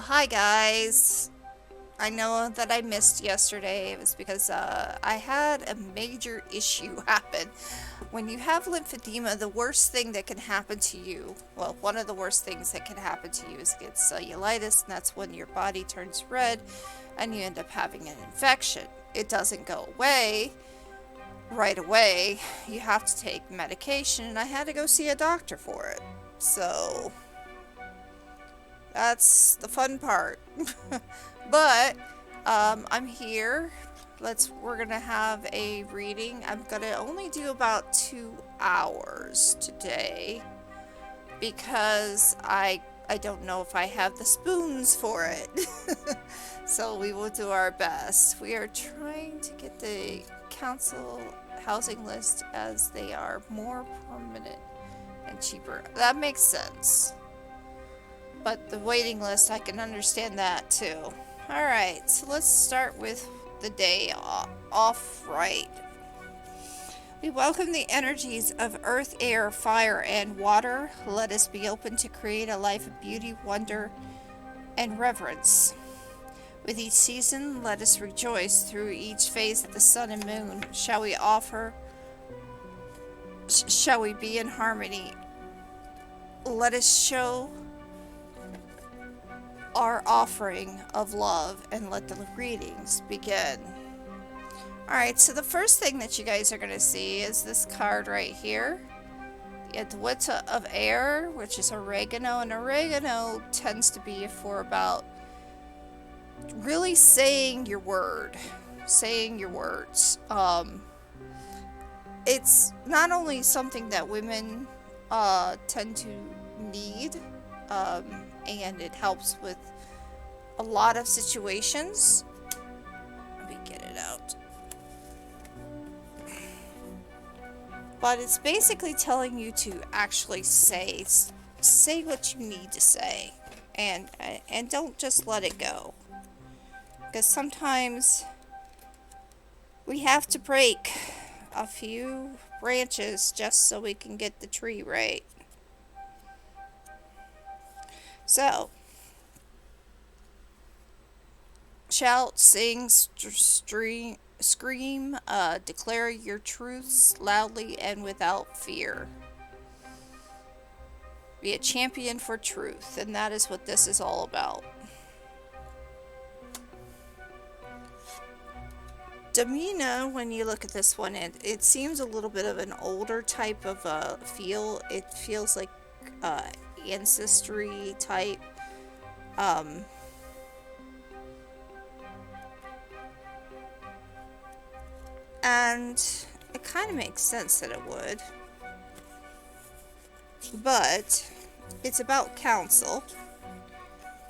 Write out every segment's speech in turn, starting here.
Hi guys. I know that I missed yesterday. It was because I had a major issue happen. When you have lymphedema, the worst thing that can happen to you, well, one of the worst things that can happen to you is get cellulitis, and that's when your body turns red and you end up having an infection. It doesn't go away right away. You have to take medication, and I had to go see a doctor for it. So, that's the fun part. But I'm here. We're gonna have a reading. I'm gonna only do about 2 hours today because I don't know if I have the spoons for it. So we will do our best. We are trying to get the council housing list as they are more permanent and cheaper. That makes sense. But the waiting list, I can understand that too. Alright, so let's start with the day off right. We welcome the energies of earth, air, fire, and water. Let us be open to create a life of beauty, wonder, and reverence. With each season, let us rejoice through each phase of the sun and moon. Shall we be in harmony? Let us show our offering of love and let the readings begin. Alright, so the first thing that you guys are going to see is this card right here. The Adwita of Air, which is oregano, and oregano tends to be for about really saying your word, saying your words. It's not only something that women tend to need, and it helps with a lot of situations. Let me get it out. But it's basically telling you to actually say what you need to say, and don't just let it go, because sometimes we have to break a few branches just so we can get the tree right. So, shout, sing, scream, declare your truths loudly and without fear. Be a champion for truth, and that is what this is all about. Damina, when you look at this one, it seems a little bit of an older type of feel. It feels like ancestry type. And it kind of makes sense that it would. But it's about counsel,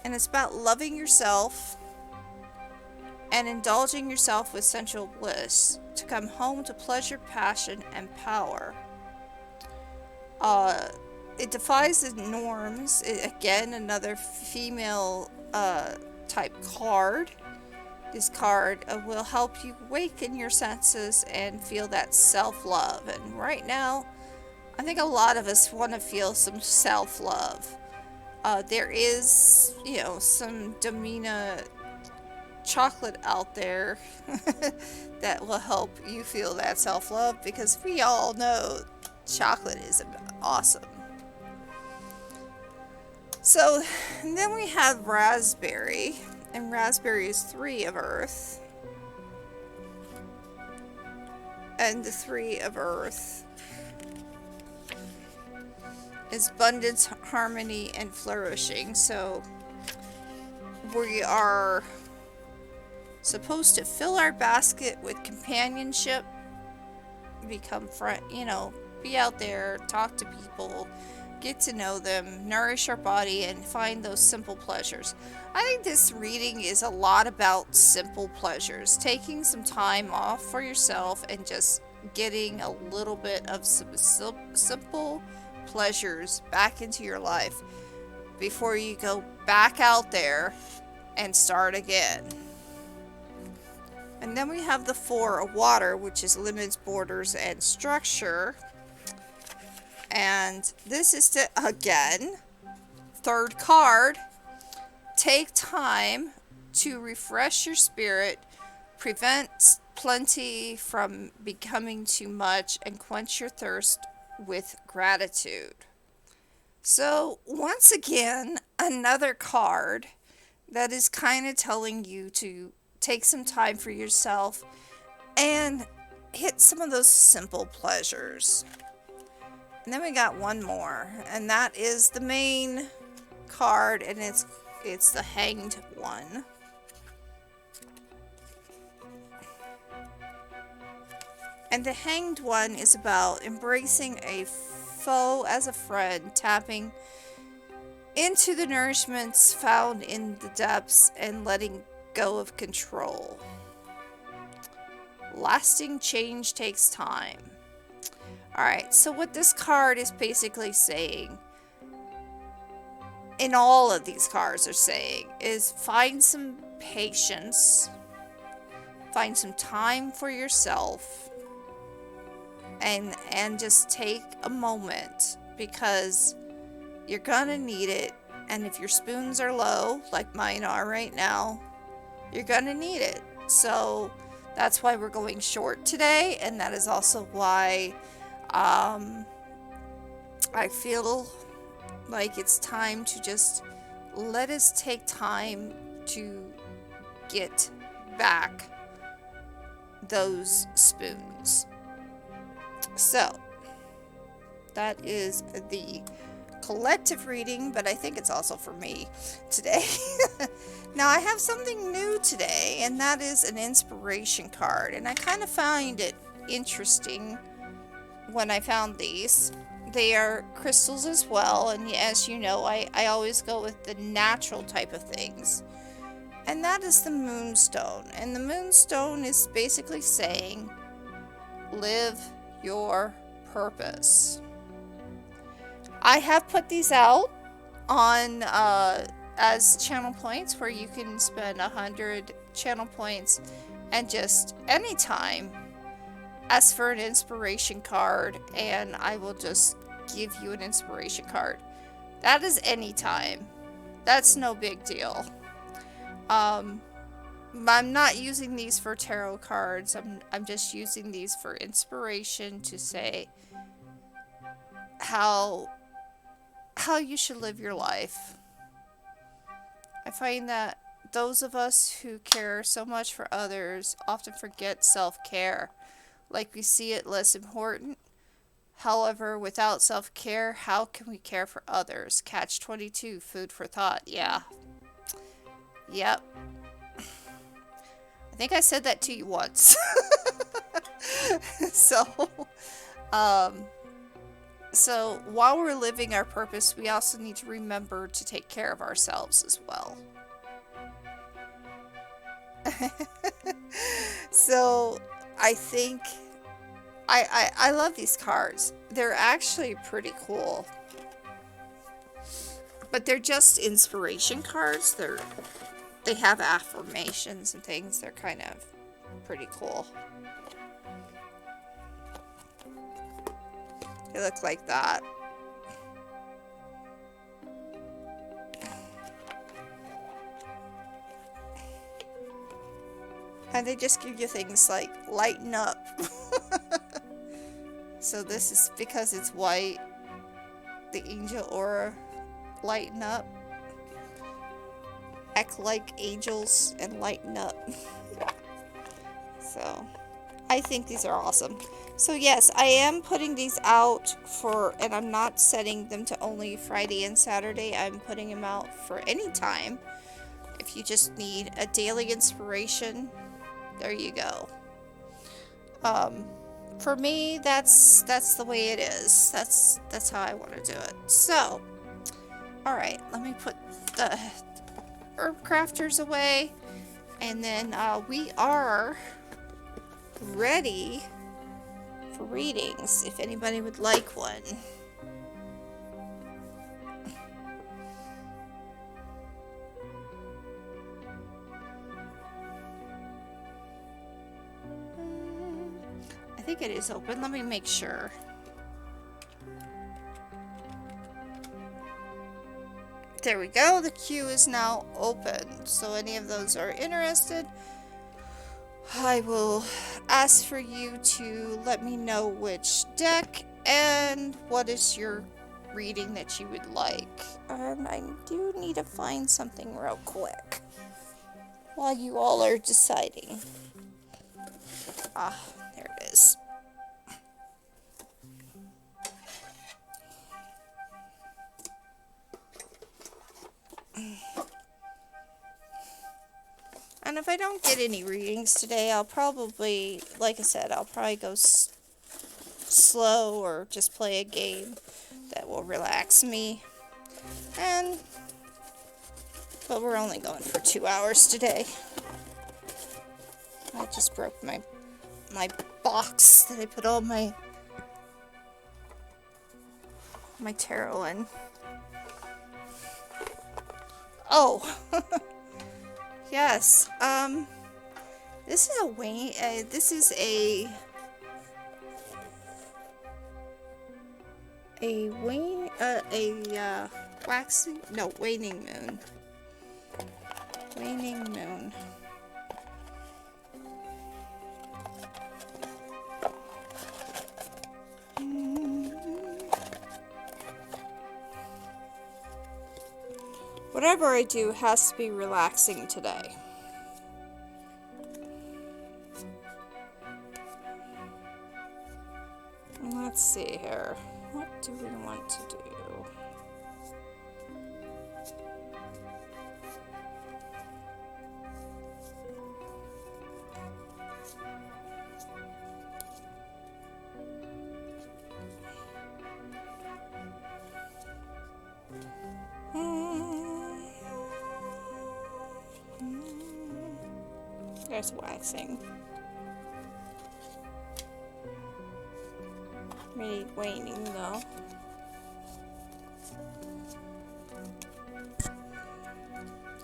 and it's about loving yourself and indulging yourself with sensual bliss to come home to pleasure, passion, and power. It defies the norms. Again, another female type card. This card will help you awaken your senses and feel that self-love. And right now, I think a lot of us want to feel some self-love. There is, some Domina chocolate out there that will help you feel that self-love, because we all know chocolate is awesome. So, and then we have raspberry, and raspberry is 3 of earth, and the 3 of earth is abundance, harmony, and flourishing. So we are supposed to fill our basket with companionship, become friend, be out there, talk to people, get to know them, nourish our body, and find those simple pleasures. I think this reading is a lot about simple pleasures, taking some time off for yourself and just getting a little bit of some simple pleasures back into your life before you go back out there and start again. And then we have the 4 of water, which is limits, borders, and structure. And this is again, 3rd card, Take time to refresh your spirit, prevent plenty from becoming too much, and quench your thirst with gratitude. So, once again, another card that is kind of telling you to take some time for yourself and hit some of those simple pleasures. And then we got one more, and that is the main card, and it's the Hanged One. And the Hanged One is about embracing a foe as a friend, tapping into the nourishments found in the depths and letting go of control. Lasting change takes time. Alright, so what this card is basically saying, and all of these cards are saying, is find some patience, find some time for yourself, and just take a moment, because you're gonna need it. And if your spoons are low, like mine are right now, you're gonna need it. So that's why we're going short today, and that is also why I feel like it's time to just let us take time to get back those spoons. So that is the collective reading, but I think it's also for me today. Now I have something new today, and that is an inspiration card, and I kind of find it interesting when I found these. They are crystals as well, and as you know, I always go with the natural type of things. And that is the Moonstone. And the Moonstone is basically saying, live your purpose. I have put these out on as channel points, where you can spend 100 channel points and just anytime ask for an inspiration card, and I will just give you an inspiration card. That is anytime. That's no big deal. I'm not using these for tarot cards. I'm just using these for inspiration to say how you should live your life. I find that those of us who care so much for others often forget self-care. Like we see it less important. However, without self-care, how can we care for others? Catch 22, food for thought. Yeah. Yep. I think I said that to you once. So while we're living our purpose, we also need to remember to take care of ourselves as well. So I think I love these cards. They're actually pretty cool. But they're just inspiration cards. They have affirmations and things. They're kind of pretty cool. They look like that. And they just give you things like lighten up. So this is because it's white. The angel aura, lighten up. Act like angels and lighten up. So I think these are awesome. So yes, I am putting these out and I'm not setting them to only Friday and Saturday. I'm putting them out for any time. If you just need a daily inspiration, there you go. For me, that's the way it is. That's how I want to do it. So, all right, let me put the herb crafters away, and then we are ready for readings if anybody would like one. I think it is open. Let me make sure. There we go. The queue is now open. So any of those are interested, I will ask for you to let me know which deck and what is your reading that you would like. And I do need to find something real quick while you all are deciding. Ah, there it is. And if I don't get any readings today, I'll probably, like I said, I'll probably go slow or just play a game that will relax me. But we're only going for 2 hours today. I just broke my box that I put all my tarot in. Oh, yes. This is waning moon. Waning moon. Whatever I do has to be relaxing today. Let's see here. What do we want to do? There's waxing. Maybe waning though.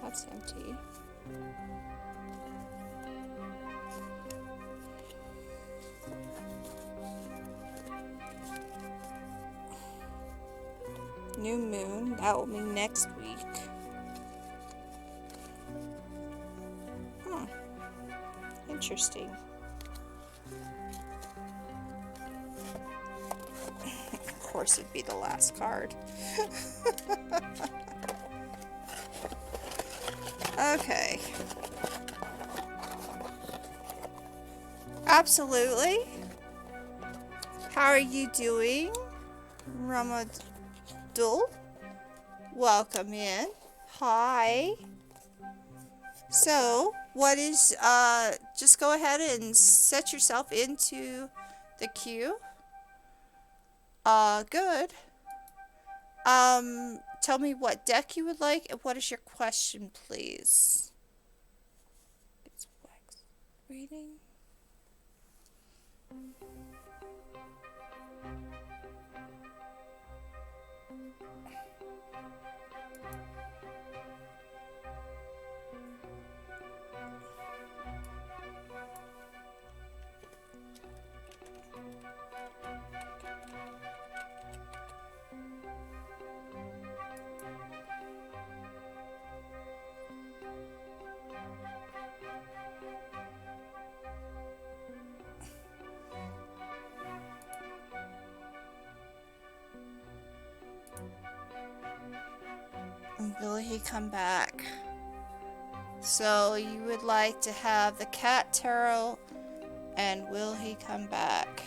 That's empty. New moon, that will be next week. Interesting. Of course, it'd be the last card. Okay. Absolutely. How are you doing, Ramadul? Welcome in. Hi. So, what is, just go ahead and set yourself into the queue. Good. Tell me what deck you would like and what is your question, please? It's wax reading. Will he come back? So you would like to have the cat tarot and will he come back?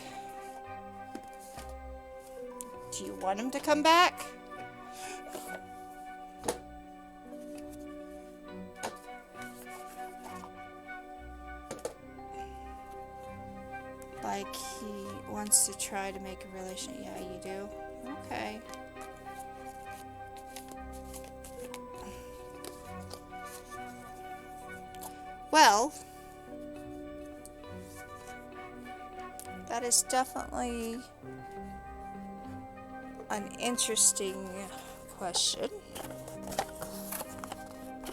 Do you want him to come back? Like he wants to try to make a relation. Yeah, you do. Okay. Well, that is definitely an interesting question.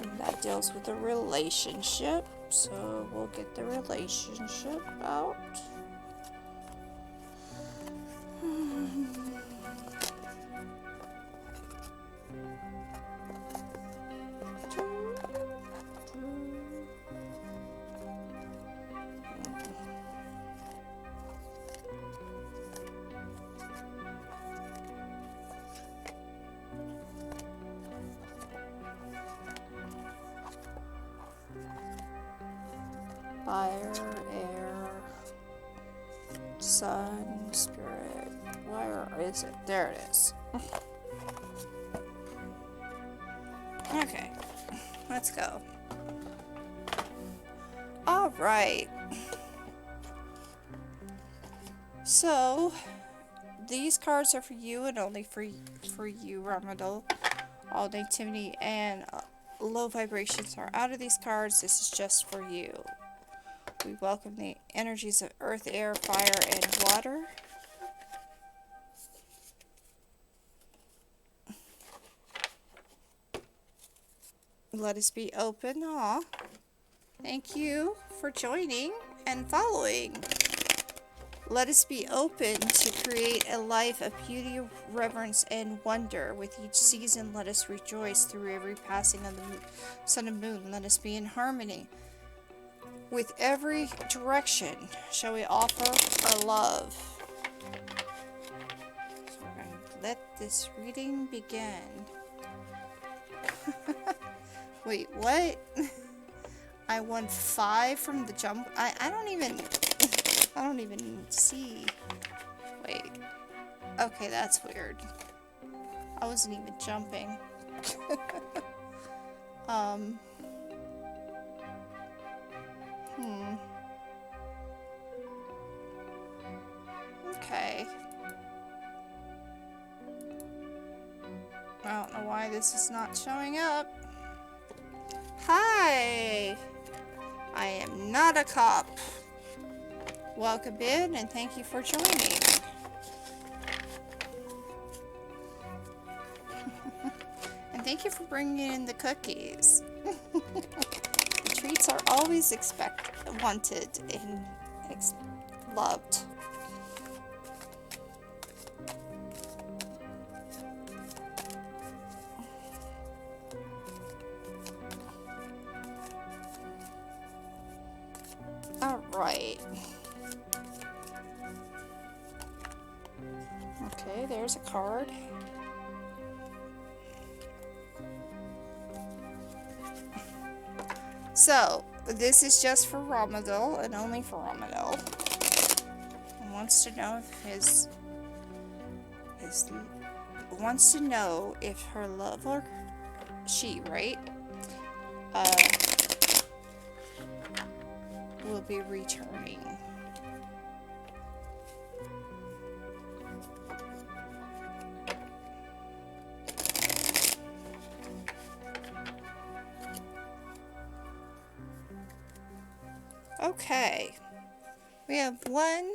And that deals with a relationship, so we'll get the relationship out. Sun, Spirit. Where is it? There it is. Okay, let's go. Alright. So, these cards are for you and only for you, Ramadal. All negativity and low vibrations are out of these cards. This is just for you. We welcome the energies of earth, air, fire, and water. Let us be open. Aw. Thank you for joining and following. Let us be open to create a life of beauty, reverence, and wonder. With each season, let us rejoice through every passing of the sun and moon. Let us be in harmony with every direction. Shall we offer our love? So we're going to let this reading begin. Wait, what? I won 5 from the jump. I don't even see. Wait. Okay, that's weird. I wasn't even jumping. Okay. I don't know why this is not showing up. Hi! I am not a cop. Welcome in and thank you for joining. And thank you for bringing in the cookies. The treats are always wanted and loved. Alright. Okay, there's a card. So, this is just for Ramadal and only for Ramadal. He wants to know if wants to know if her lover, she, right? Will be returning. Okay. We have 1,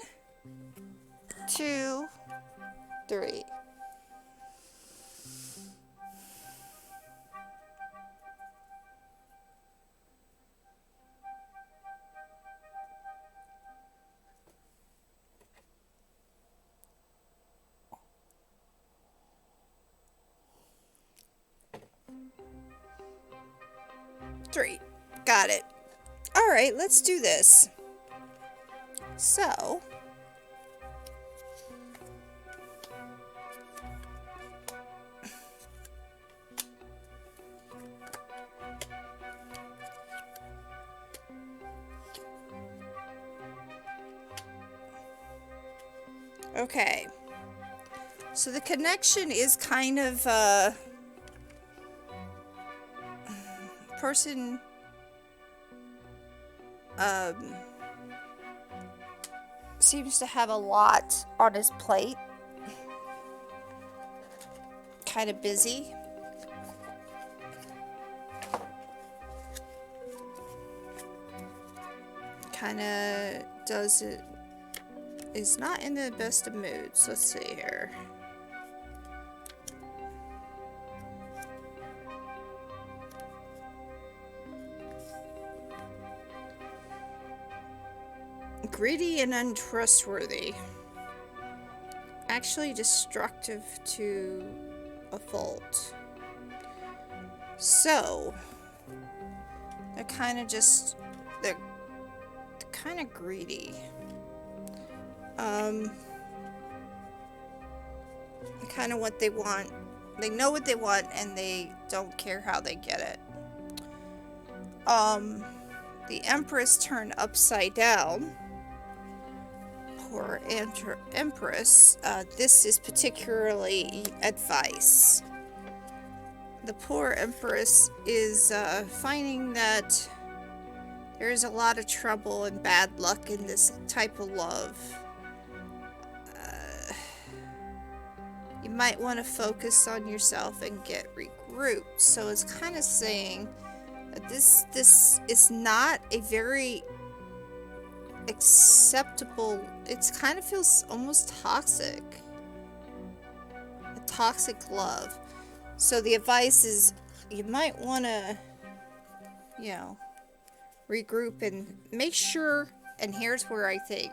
2, 3. Three. Got it. Alright, let's do this. So, okay. So the connection is kind of person seems to have a lot on his plate. Kind of busy. Kind of is not in the best of moods. Let's see here. Greedy and untrustworthy. Actually destructive to a fault. So, they're kind of greedy. Kind of what they want. They know what they want and they don't care how they get it. The Empress turned upside down. poor Empress, this is particularly advice. The poor Empress is finding that there's a lot of trouble and bad luck in this type of love. You might want to focus on yourself and get regrouped. So it's kind of saying that this is not a very acceptable. It kind of feels almost toxic. A toxic love. So the advice is you might want to, regroup and make sure, and here's where I think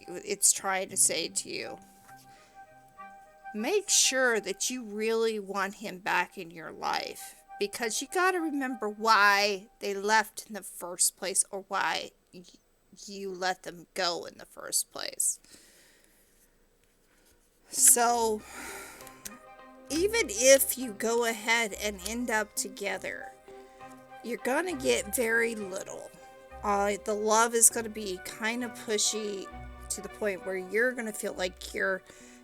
it's trying to say to you. Make sure that you really want him back in your life, because you got to remember why they left in the first place, or why you let them go in the first place. So even if you go ahead and end up together, you're going to get very little. The love is going to be kind of pushy to the point where you're going to feel like you're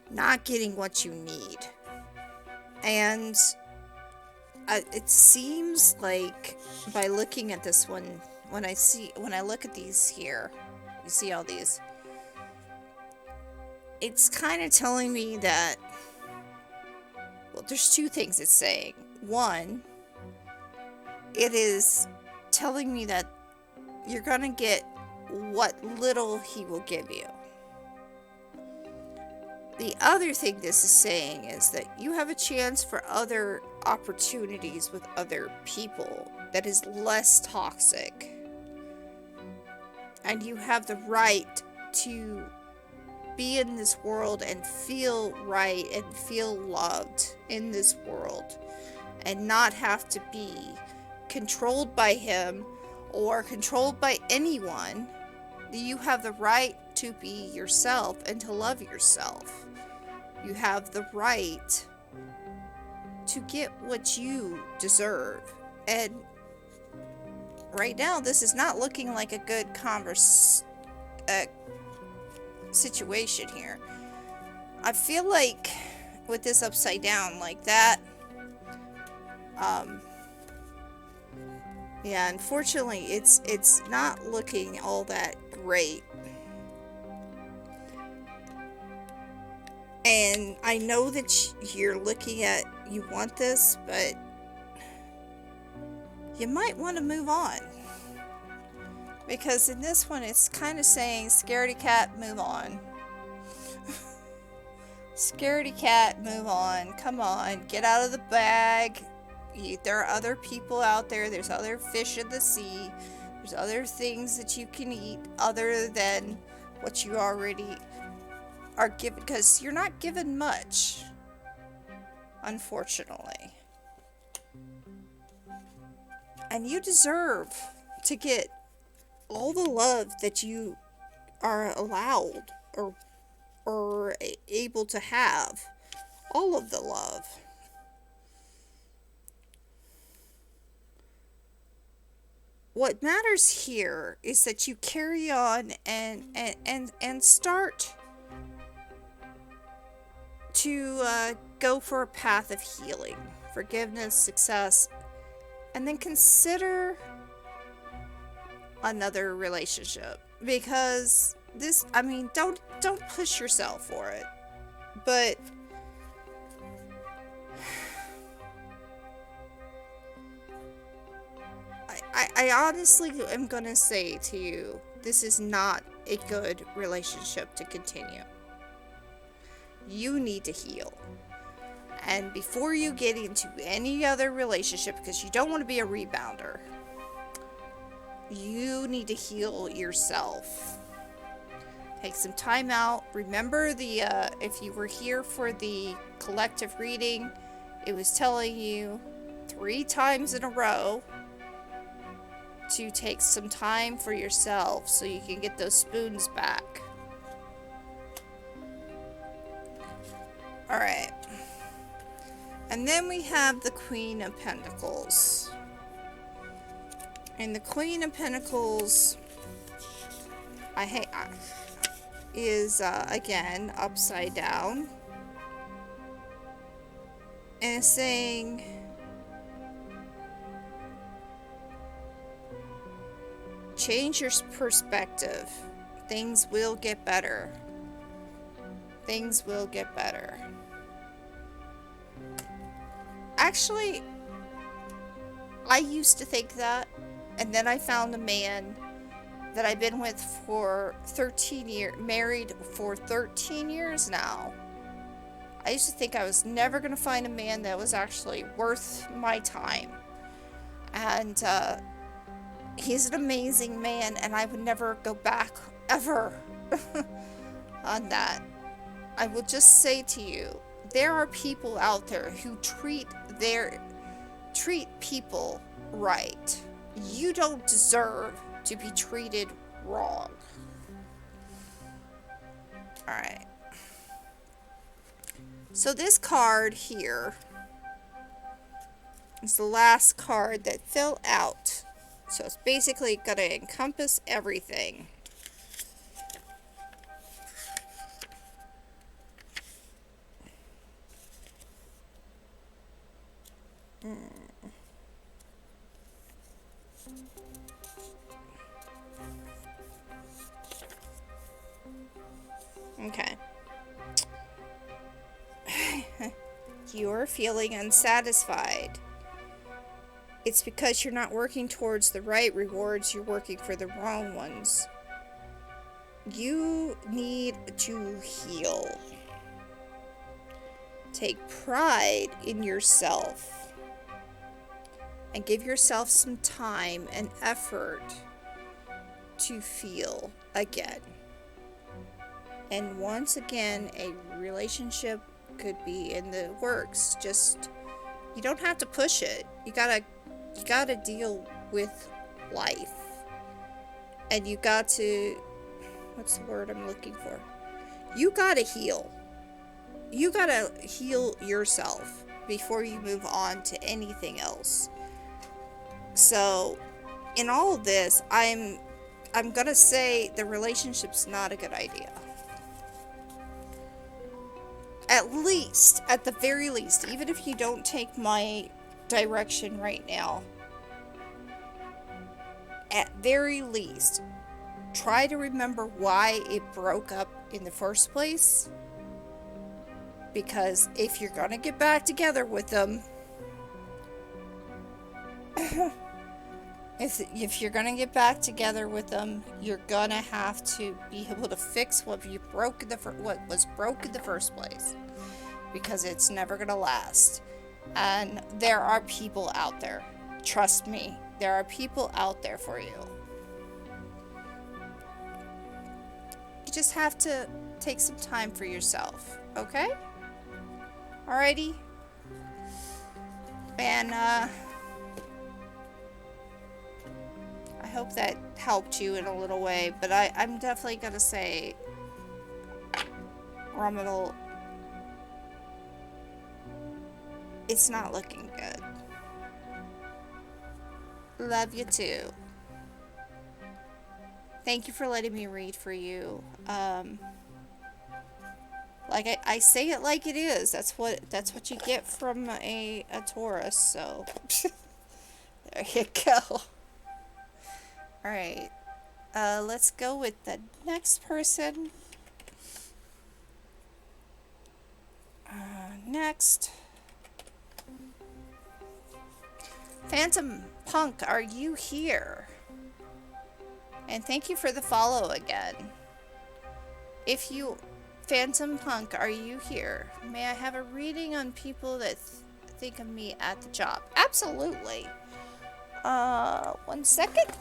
not getting what you need. And it seems like by looking at this one, when I look at these here, you see all these, it's kind of telling me that, well, there's two things it's saying. One, it is telling me that you're going to get what little he will give you. The other thing this is saying is that you have a chance for other opportunities with other people that is less toxic. And you have the right to be in this world and feel right and feel loved in this world, and not have to be controlled by him or controlled by anyone. You have the right to be yourself and to love yourself. You have the right to get what you deserve. And right now, this is not looking like a good situation here. I feel like with this upside down like that, yeah, unfortunately, it's not looking all that great. And I know that you're looking at, you want this, but you might want to move on. Because in this one, it's kind of saying, scaredy cat, move on. Scaredy cat, move on. Come on, get out of the bag. There are other people out there. There's other fish in the sea. There's other things that you can eat other than what you already are given, because you're not given much, unfortunately. And you deserve to get all the love that you are allowed or able to have. All of the love. What matters here is that you carry on and start to go for a path of healing, forgiveness, success, and then consider another relationship. Because this, I mean, don't push yourself for it, but I honestly am gonna say to you, this is not a good relationship to continue. You need to heal. And before you get into any other relationship, because you don't want to be a rebounder, you need to heal yourself. Take some time out. Remember if you were here for the collective reading, it was telling you 3 times in a row to take some time for yourself so you can get those spoons back. Alright. And then we have the Queen of Pentacles. And the Queen of Pentacles, is, again, upside down. And it's saying, change your perspective. Things will get better. Things will get better. Actually, I used to think that, and then I found a man that I've been with for 13 years, married for 13 years now. I used to think I was never going to find a man that was actually worth my time. And he's an amazing man, and I would never go back, ever, on that. I will just say to you, there are people out there who treat people right. You don't deserve to be treated wrong. Alright. So this card here is the last card that fell out. So it's basically going to encompass everything. Okay. You're feeling unsatisfied. It's because you're not working towards the right rewards, you're working for the wrong ones. You need to heal. Take pride in yourself. And give yourself some time and effort to feel again. And once again, a relationship could be in the works. Just, you don't have to push it. You gotta deal with life. And you got to, what's the word I'm looking for? You gotta heal. You gotta heal yourself before you move on to anything else. So, in all of this, I'm gonna say the relationship's not a good idea. At the very least, even if you don't take my direction right now, at very least, try to remember why it broke up in the first place. Because if you're gonna get back together with them, if you're gonna get back together with them, you're gonna have to be able to fix what was broke in the first place, because it's never gonna last. And there are people out there. Trust me, there are people out there for you. You just have to take some time for yourself, okay? Alrighty? And, I hope that helped you in a little way, but I'm definitely gonna say, Romanel, it's not looking good. Love you too. Thank you for letting me read for you. Like I say it like it is. That's what you get from a Taurus. So there you go. All right. Let's go with the next person. Next. Phantom Punk, are you here? And thank you for the follow again. Phantom Punk, are you here? May I have a reading on people that think of me at the job? Absolutely. 1 second.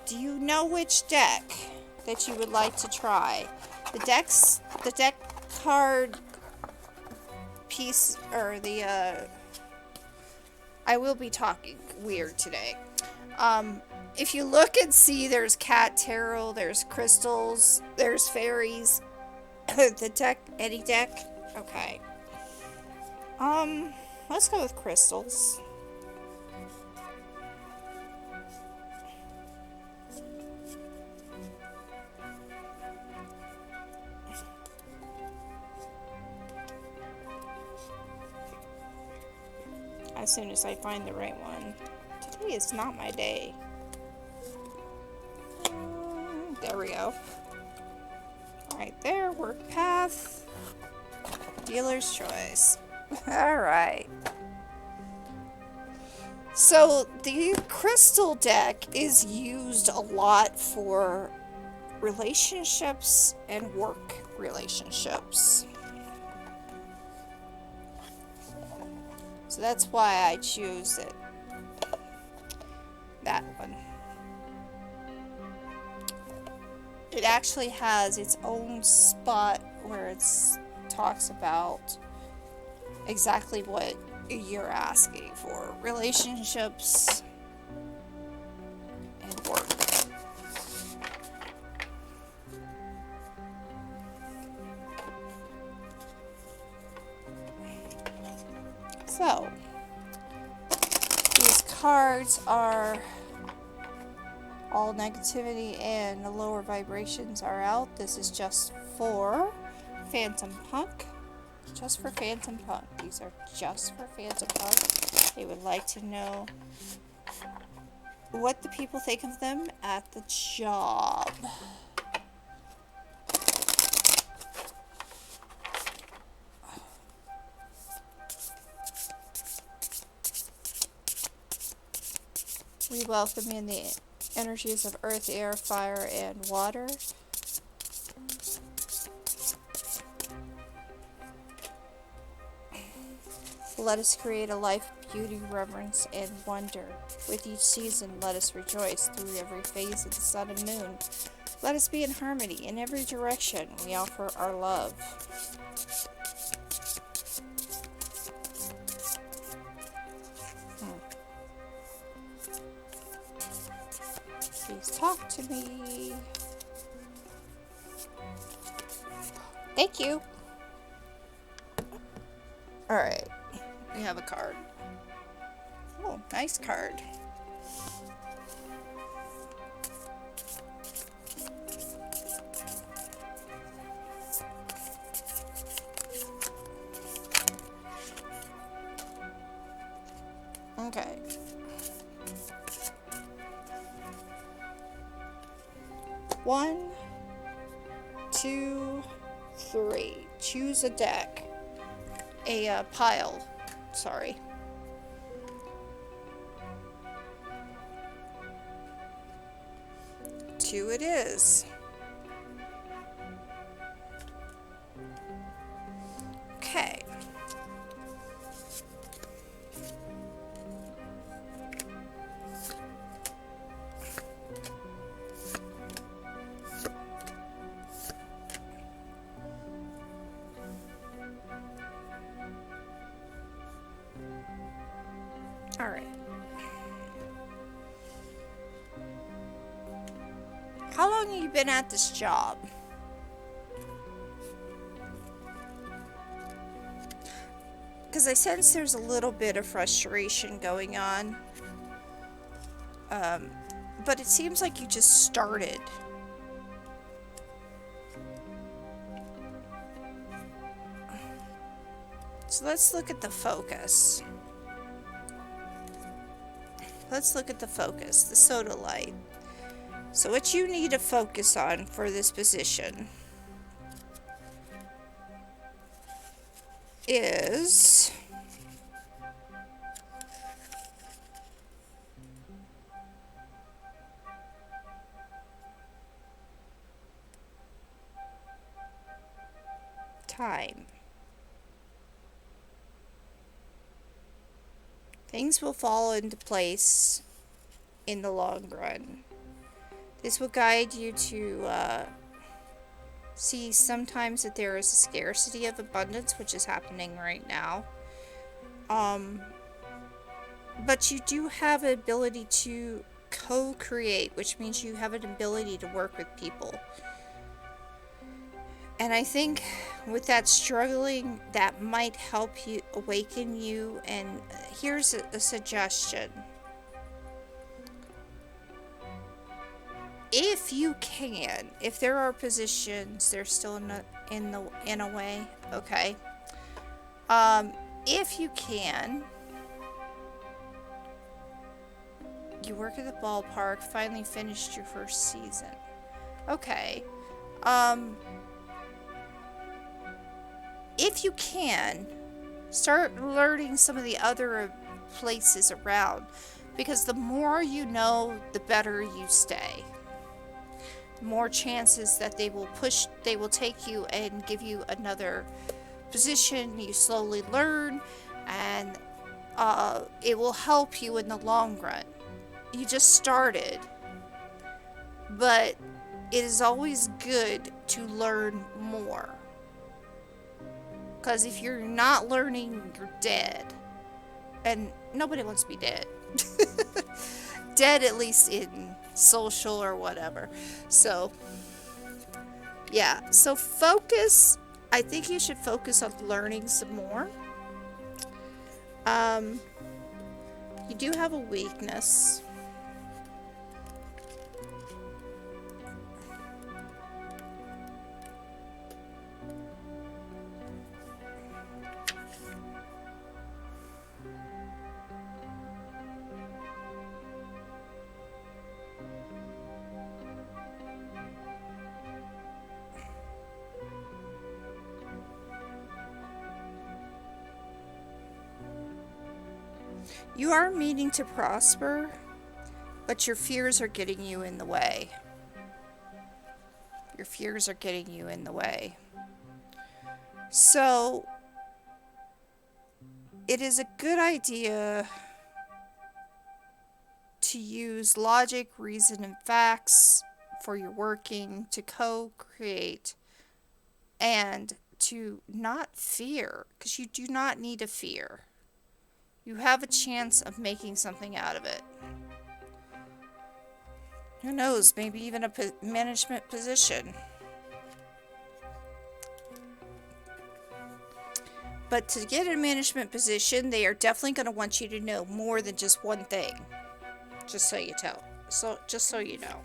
Do you know which deck that you would like to try? The deck card piece, or I will be talking weird today. If you look and see, there's cat tarot, there's crystals, there's fairies. The deck, any deck? Okay. Let's go with crystals. as soon as I find the right one. Today is not my day. There we go. Right there, work path. Dealer's choice. Alright. So, the crystal deck is used a lot for relationships and work relationships. So that's why I choose it. That one. It actually has its own spot where it talks about exactly what you're asking for. Relationships and work. So, these cards are all negativity and the lower vibrations are out. This is just for Phantom Punk. Just for Phantom Punk. These are just for Phantom Punk. They would like to know what the people think of them at the job. We welcome in the energies of earth, air, fire, and water. Let us create a life of beauty, reverence, and wonder. With each season, let us rejoice through every phase of the sun and moon. Let us be in harmony in every direction. We offer our love. Please talk to me. Thank you. Alright. We have a card. Oh, nice card. Okay. One, two, three. Choose a deck. A pile. Sorry. Two it is. Okay. All right. How long have you been at this job? Because I sense there's a little bit of frustration going on. But it seems like you just started. So let's look at the focus. Let's look at the focus, the soda light. So what you need to focus on for this position is time. Things will fall into place in the long run. This will guide you to see sometimes that there is a scarcity of abundance, which is happening right now. But you do have an ability to co-create, which means you have an ability to work with people. And I think with that struggling, that might help you awaken you. And here's a suggestion. If you can, if there are positions, they're still in a way, okay. If you can, You work at the ballpark, finally finished your first season. Okay. Um, if you can, start learning some of the other places around. Because the more you know, the better you stay. The more chances that they will take you and give you another position. You slowly learn, and it will help you in the long run. You just started, but it is always good to learn more. Because if you're not learning, you're dead. And nobody wants to be dead. Dead, at least in social or whatever. So, yeah. So focus. I think you should focus on learning some more. Um, you do have a weakness. You are meaning to prosper, but your fears are getting you in the way. Your fears are getting you in the way. So, it is a good idea to use logic, reason, and facts for your working, to co-create, and to not fear, because you do not need to fear. You have a chance of making something out of it. Who knows, maybe even a management position. But to get a management position, they are definitely going to want you to know more than just one thing. Just so you tell. Just so you know.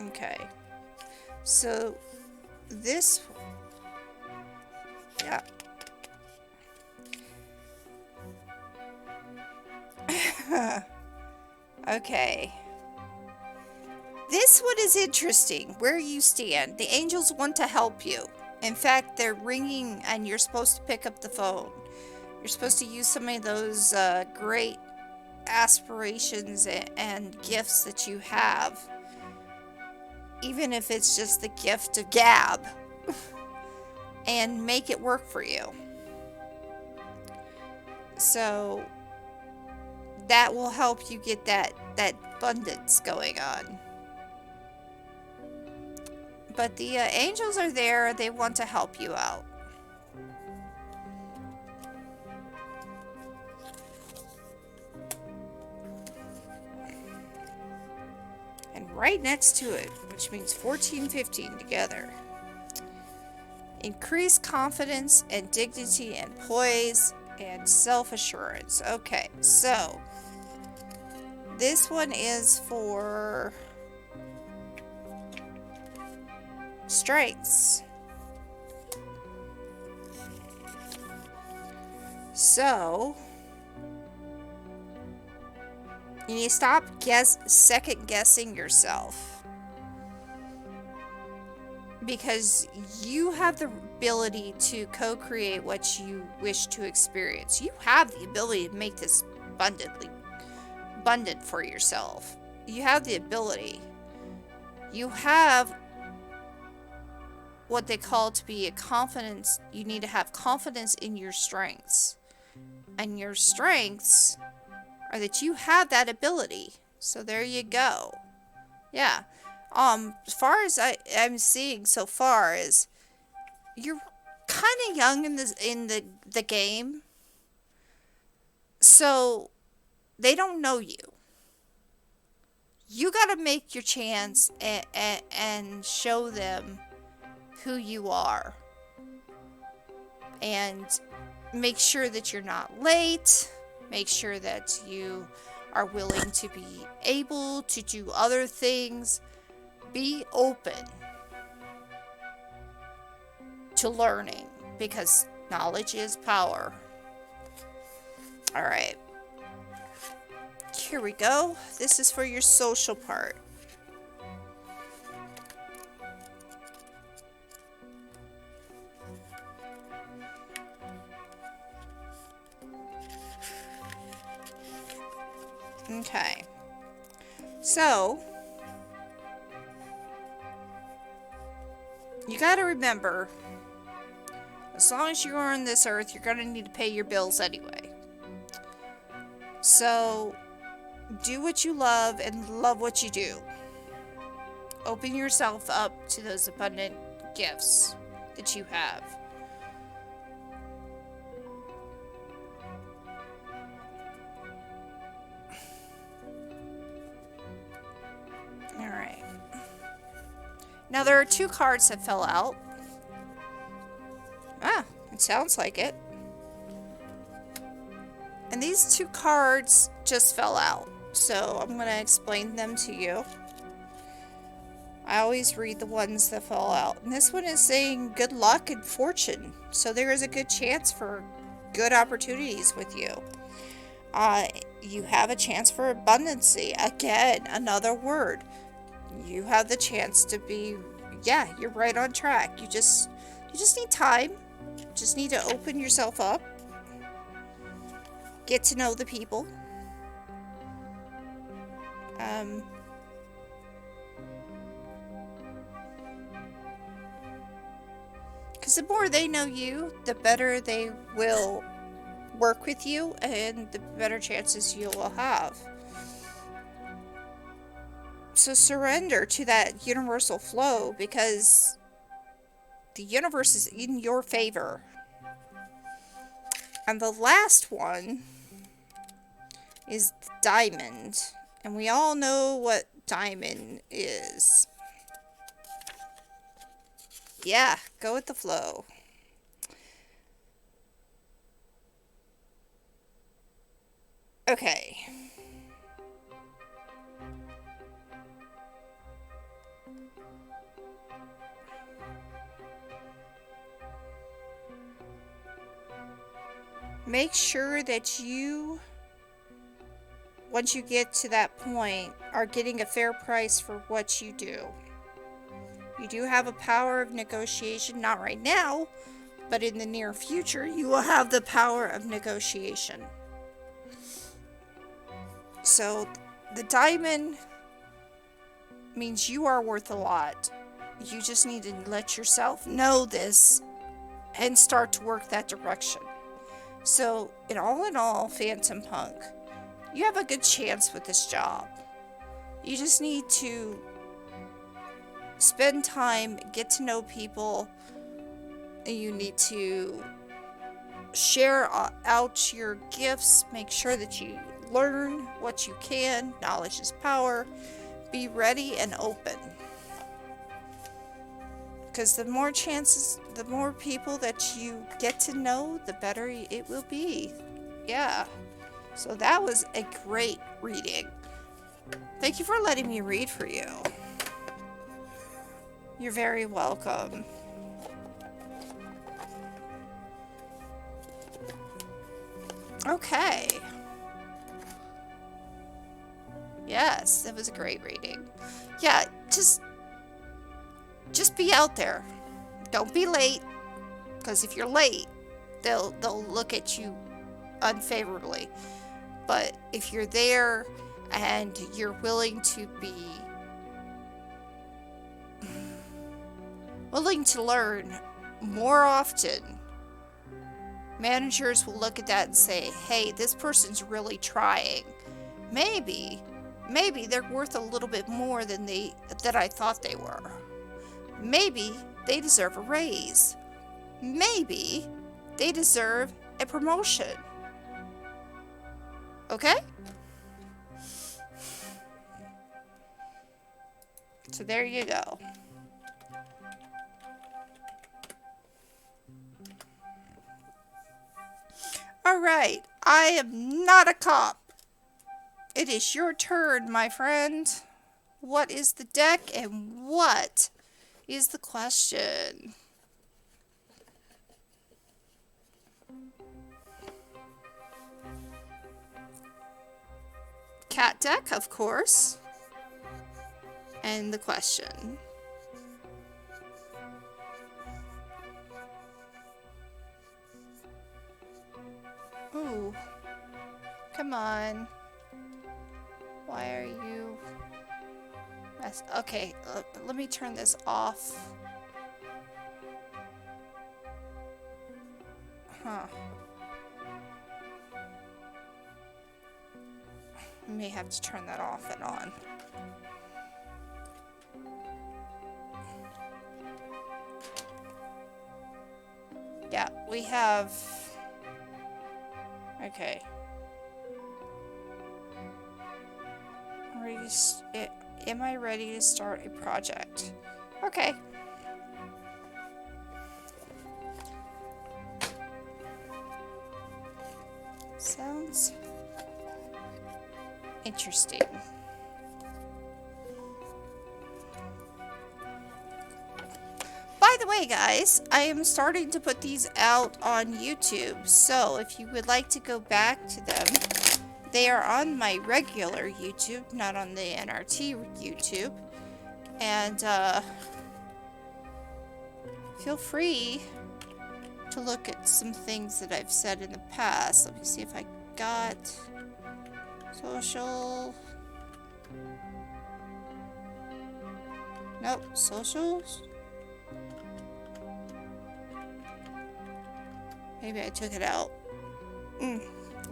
Okay. So, this... Yeah. Okay. This one is interesting. Where you stand. The angels want to help you. In fact, they're ringing and you're supposed to pick up the phone. You're supposed to use some of those great aspirations and gifts that you have. Even if it's just the gift of gab. And make it work for you. So, that will help you get that abundance going on. But the angels are there. They want to help you out. And right next to it, which means 14, 15 together. Increase confidence and dignity and poise and self-assurance. Okay, so this one is for strengths. So you need to stop second guessing yourself, because you have the ability to co-create what you wish to experience. You have the ability to make this abundant for yourself. You have the ability. You have what they call to be a confidence. You need to have confidence in your strengths. And your strengths are that you have that ability. So there you go. Yeah. As far as I'm seeing so far is you're kind of young in the game. So they don't know you. You got to make your chance and show them who you are. And make sure that you're not late. Make sure that you are willing to be able to do other things. Be open to learning, because Knowledge is power. Alright. Here we go. This is for your social part. Okay. So, you gotta remember, as long as you're on this earth, you're gonna need to pay your bills anyway. So, do what you love and love what you do. Open yourself up to those abundant gifts that you have. Alright. Now there are 2 cards that fell out. Ah, it sounds like it. And these 2 cards just fell out. So I'm going to explain them to you. I always read the ones that fall out. And this one is saying good luck and fortune. So there is a good chance for good opportunities with you. You have a chance for abundancy. Again, another word. You have the chance to be, yeah, you're right on track. You just need time. Just need to open yourself up. Get to know the people. Because the more they know you, the better they will work with you and the better chances you will have. So surrender to that universal flow because the universe is in your favor. And the last one is diamond. And we all know what diamond is. Yeah, go with the flow. Okay. Make sure that you, once you get to that point, are getting a fair price for what you do. You do have a power of negotiation, not right now, but in the near future, you will have the power of negotiation. So, the diamond means you are worth a lot. You just need to let yourself know this and start to work that direction. So, in all, Phantom Punk, you have a good chance with this job. You just need to spend time, get to know people. You need to share out your gifts. Make sure that you learn what you can. Knowledge is power. Be ready and open. Because the more chances, the more people that you get to know, the better it will be. Yeah. So that was a great reading. Thank you for letting me read for you. You're very welcome. Okay. Yes, that was a great reading. Yeah, just be out there. Don't be late, because if you're late, they'll look at you unfavorably. But if you're there and you're willing to be willing to learn more often, managers will look at that and say, hey, this person's really trying. Maybe they're worth a little bit more than I thought they were. Maybe they deserve a raise. Maybe they deserve a promotion. Okay? So there you go. Alright, I am not a cop. It is your turn, my friend. What is the deck and what is the question? cat deck, of course. And the question. Ooh. Come on. Why are you... Okay, let me turn this off. Huh. I may have to turn that off and on. Yeah, we have... Okay. Am I ready to start a project? Okay. Sounds interesting. By the way, guys, I am starting to put these out on YouTube, so if you would like to go back to them, they are on my regular YouTube, not on the NRT YouTube. And feel free to look at some things that I've said in the past. Let me see if I got social. Nope, socials. Maybe I took it out.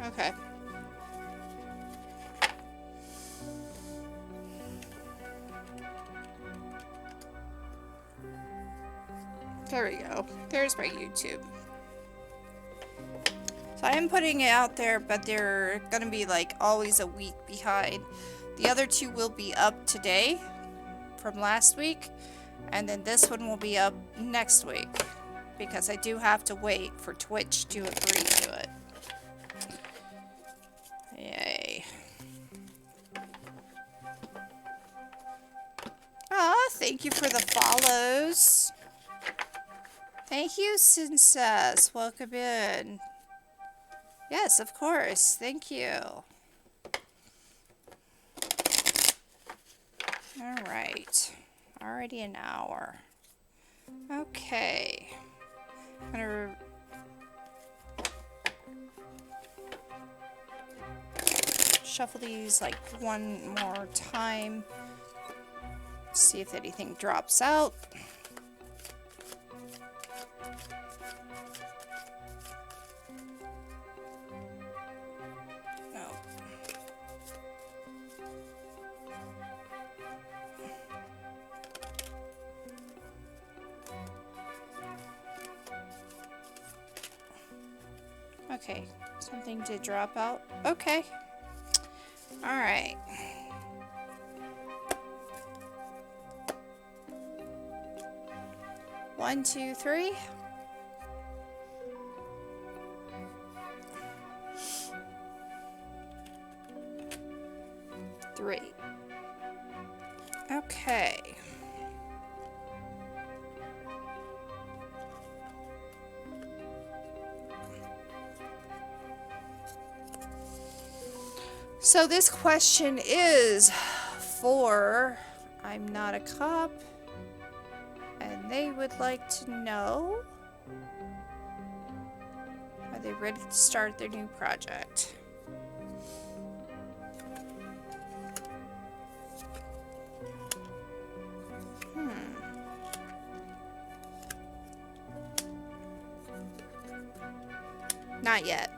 Okay. There we go. There's my YouTube. So I am putting it out there, but they're gonna be like always a week behind. The other two will be up today from last week, and then this one will be up next week because I do have to wait for Twitch to agree to it. Yay. Ah, thank you for the follows. Thank you, Sincess. Welcome in. Yes, of course. Thank you. Alright. Already an hour. Okay. I'm gonna shuffle these like one more time. See if anything drops out. No. Okay, something did drop out. Okay. Alright. One, two, three. Three. Okay. So this question is for I'm not a cop, and they would like to know, are they ready to start their new project? Not yet.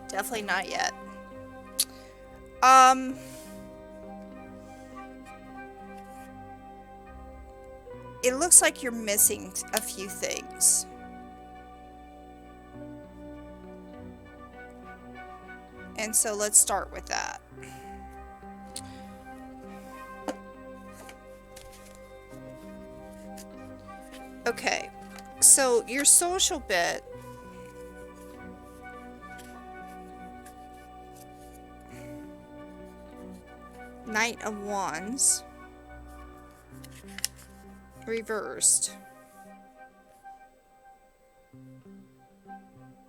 Definitely not yet. It looks like you're missing a few things. And so let's start with that. Okay, so your social bit, Knight of Wands, reversed.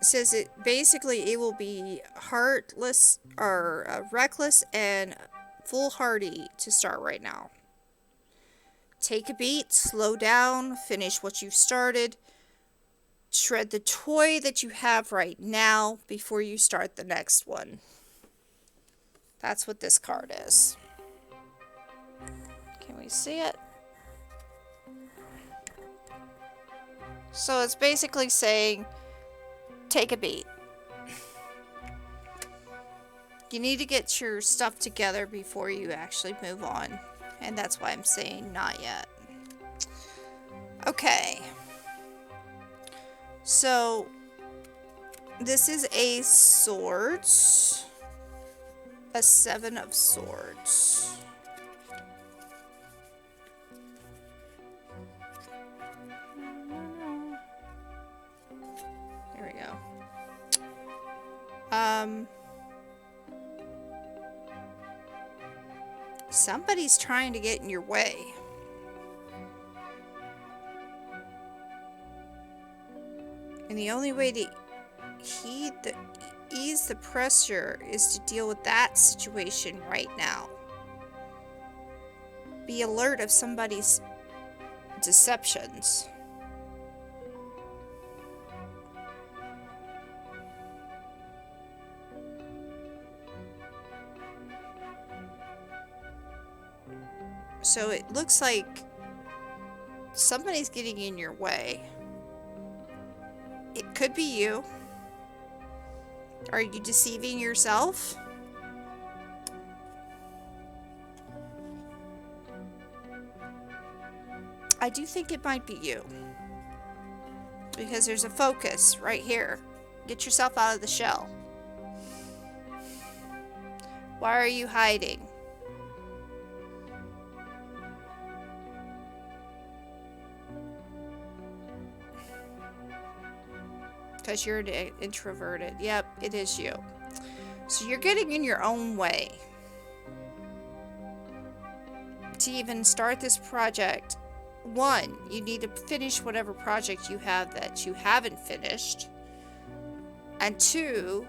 says it basically it will be heartless or reckless and foolhardy to start right now. Take a beat, slow down, finish what you've started, shred the toy that you have right now before you start the next one. That's what this card is. Can we see it? So it's basically saying, take a beat. You need to get your stuff together before you actually move on. And that's why I'm saying not yet. Okay. So, this is a swords. A 7 of swords. There we go. Somebody's trying to get in your way. And the only way to ease the pressure is to deal with that situation right now. Be alert of somebody's deceptions. So it looks like somebody's getting in your way. It could be you. Are you deceiving yourself? I do think it might be you. Because there's a focus right here. Get yourself out of the shell. Why are you hiding? Because you're introverted. Yep, it is you. So you're getting in your own way. To even start this project, one, you need to finish whatever project you have that you haven't finished. And two,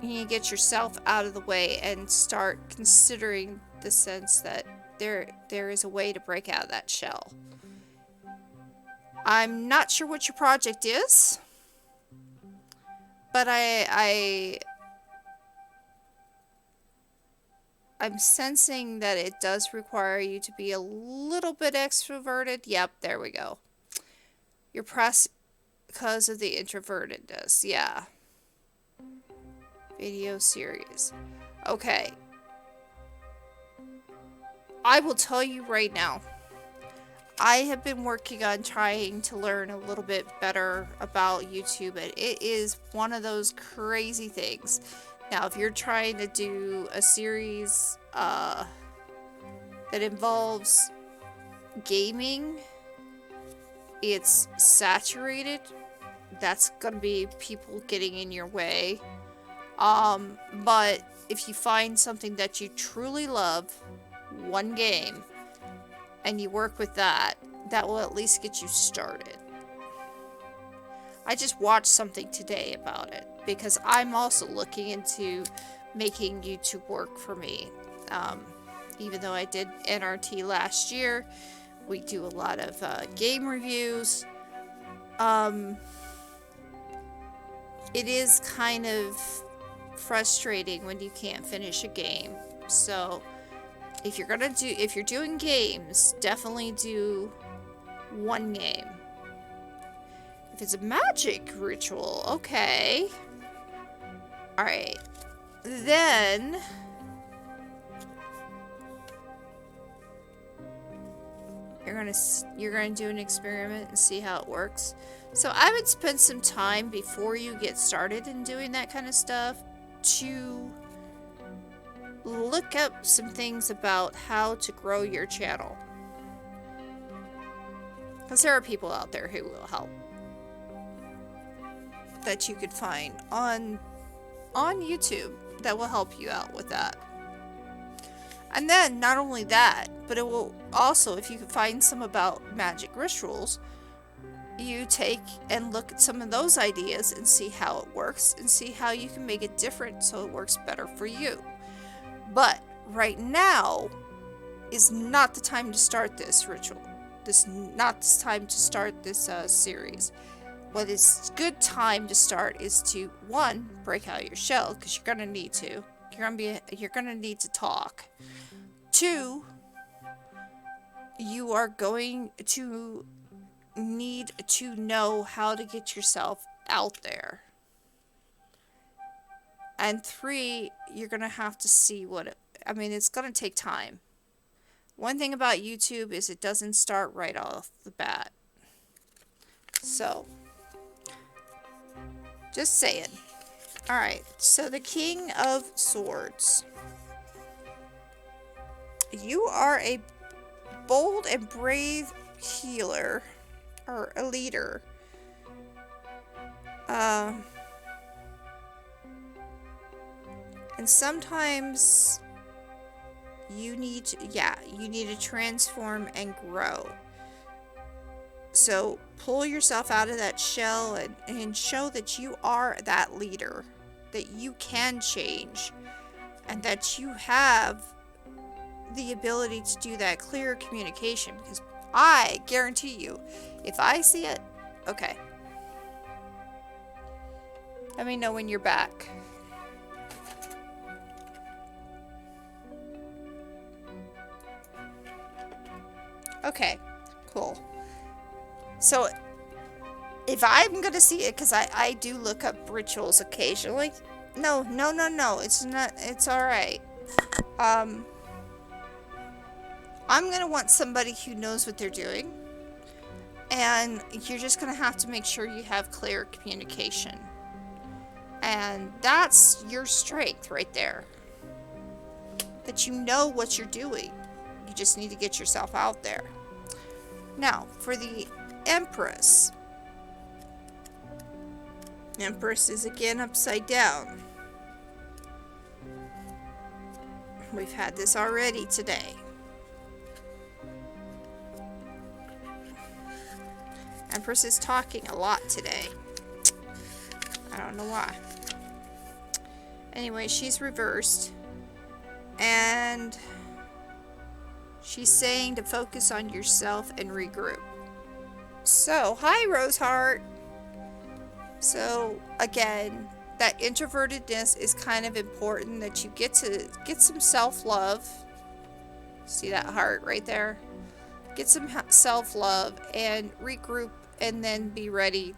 you need to get yourself out of the way and start considering the sense that there is a way to break out of that shell. I'm not sure what your project is. But I'm sensing that it does require you to be a little bit extroverted. Yep, there we go. You're because of the introvertedness. Yeah. Video series. Okay. I will tell you right now. I have been working on trying to learn a little bit better about YouTube, and it is one of those crazy things. Now, if you're trying to do a series that involves gaming, it's saturated. That's going to be people getting in your way. But if you find something that you truly love, one game, and you work with that, that will at least get you started. I just watched something today about it because I'm also looking into making YouTube work for me. Even though I did NRT last year, we do a lot of game reviews. It is kind of frustrating when you can't finish a game. So if you're doing games, definitely do one game. If it's a magic ritual, okay. Alright. Then you're gonna do an experiment and see how it works. So I would spend some time before you get started in doing that kind of stuff to look up some things about how to grow your channel. Because there are people out there who will help. That you could find on YouTube that will help you out with that. And then, not only that, but it will also, if you can find some about magic rituals, you take and look at some of those ideas and see how it works and see how you can make it different so it works better for you. But right now is not the time to start this ritual. This is not the time to start this series. What is good time to start is to, one, break out your shell, because you're gonna need to. You're gonna need to talk. Two, you are going to need to know how to get yourself out there. And three, you're gonna have to see it's gonna take time. One thing about YouTube is it doesn't start right off the bat. So, just saying. Alright, so the King of Swords. You are a bold and brave healer, or a leader. And sometimes you need to transform and grow. So pull yourself out of that shell and show that you are that leader, that you can change, and that you have the ability to do that clear communication. Because I guarantee you, if I see it, okay. Let me know when you're back. Okay, cool. So, if I'm gonna see it, because I do look up rituals occasionally. No, it's not, it's alright. I'm gonna want somebody who knows what they're doing. And you're just gonna have to make sure you have clear communication. And that's your strength right there. That you know what you're doing. You just need to get yourself out there. Now, for the Empress. Empress is again upside down. We've had this already today. Empress is talking a lot today. I don't know why. Anyway, she's reversed. And she's saying to focus on yourself and regroup. So, hi Roseheart. So, again, that introvertedness is kind of important, that you get some self-love. See that heart right there? Get some self-love and regroup, and then be ready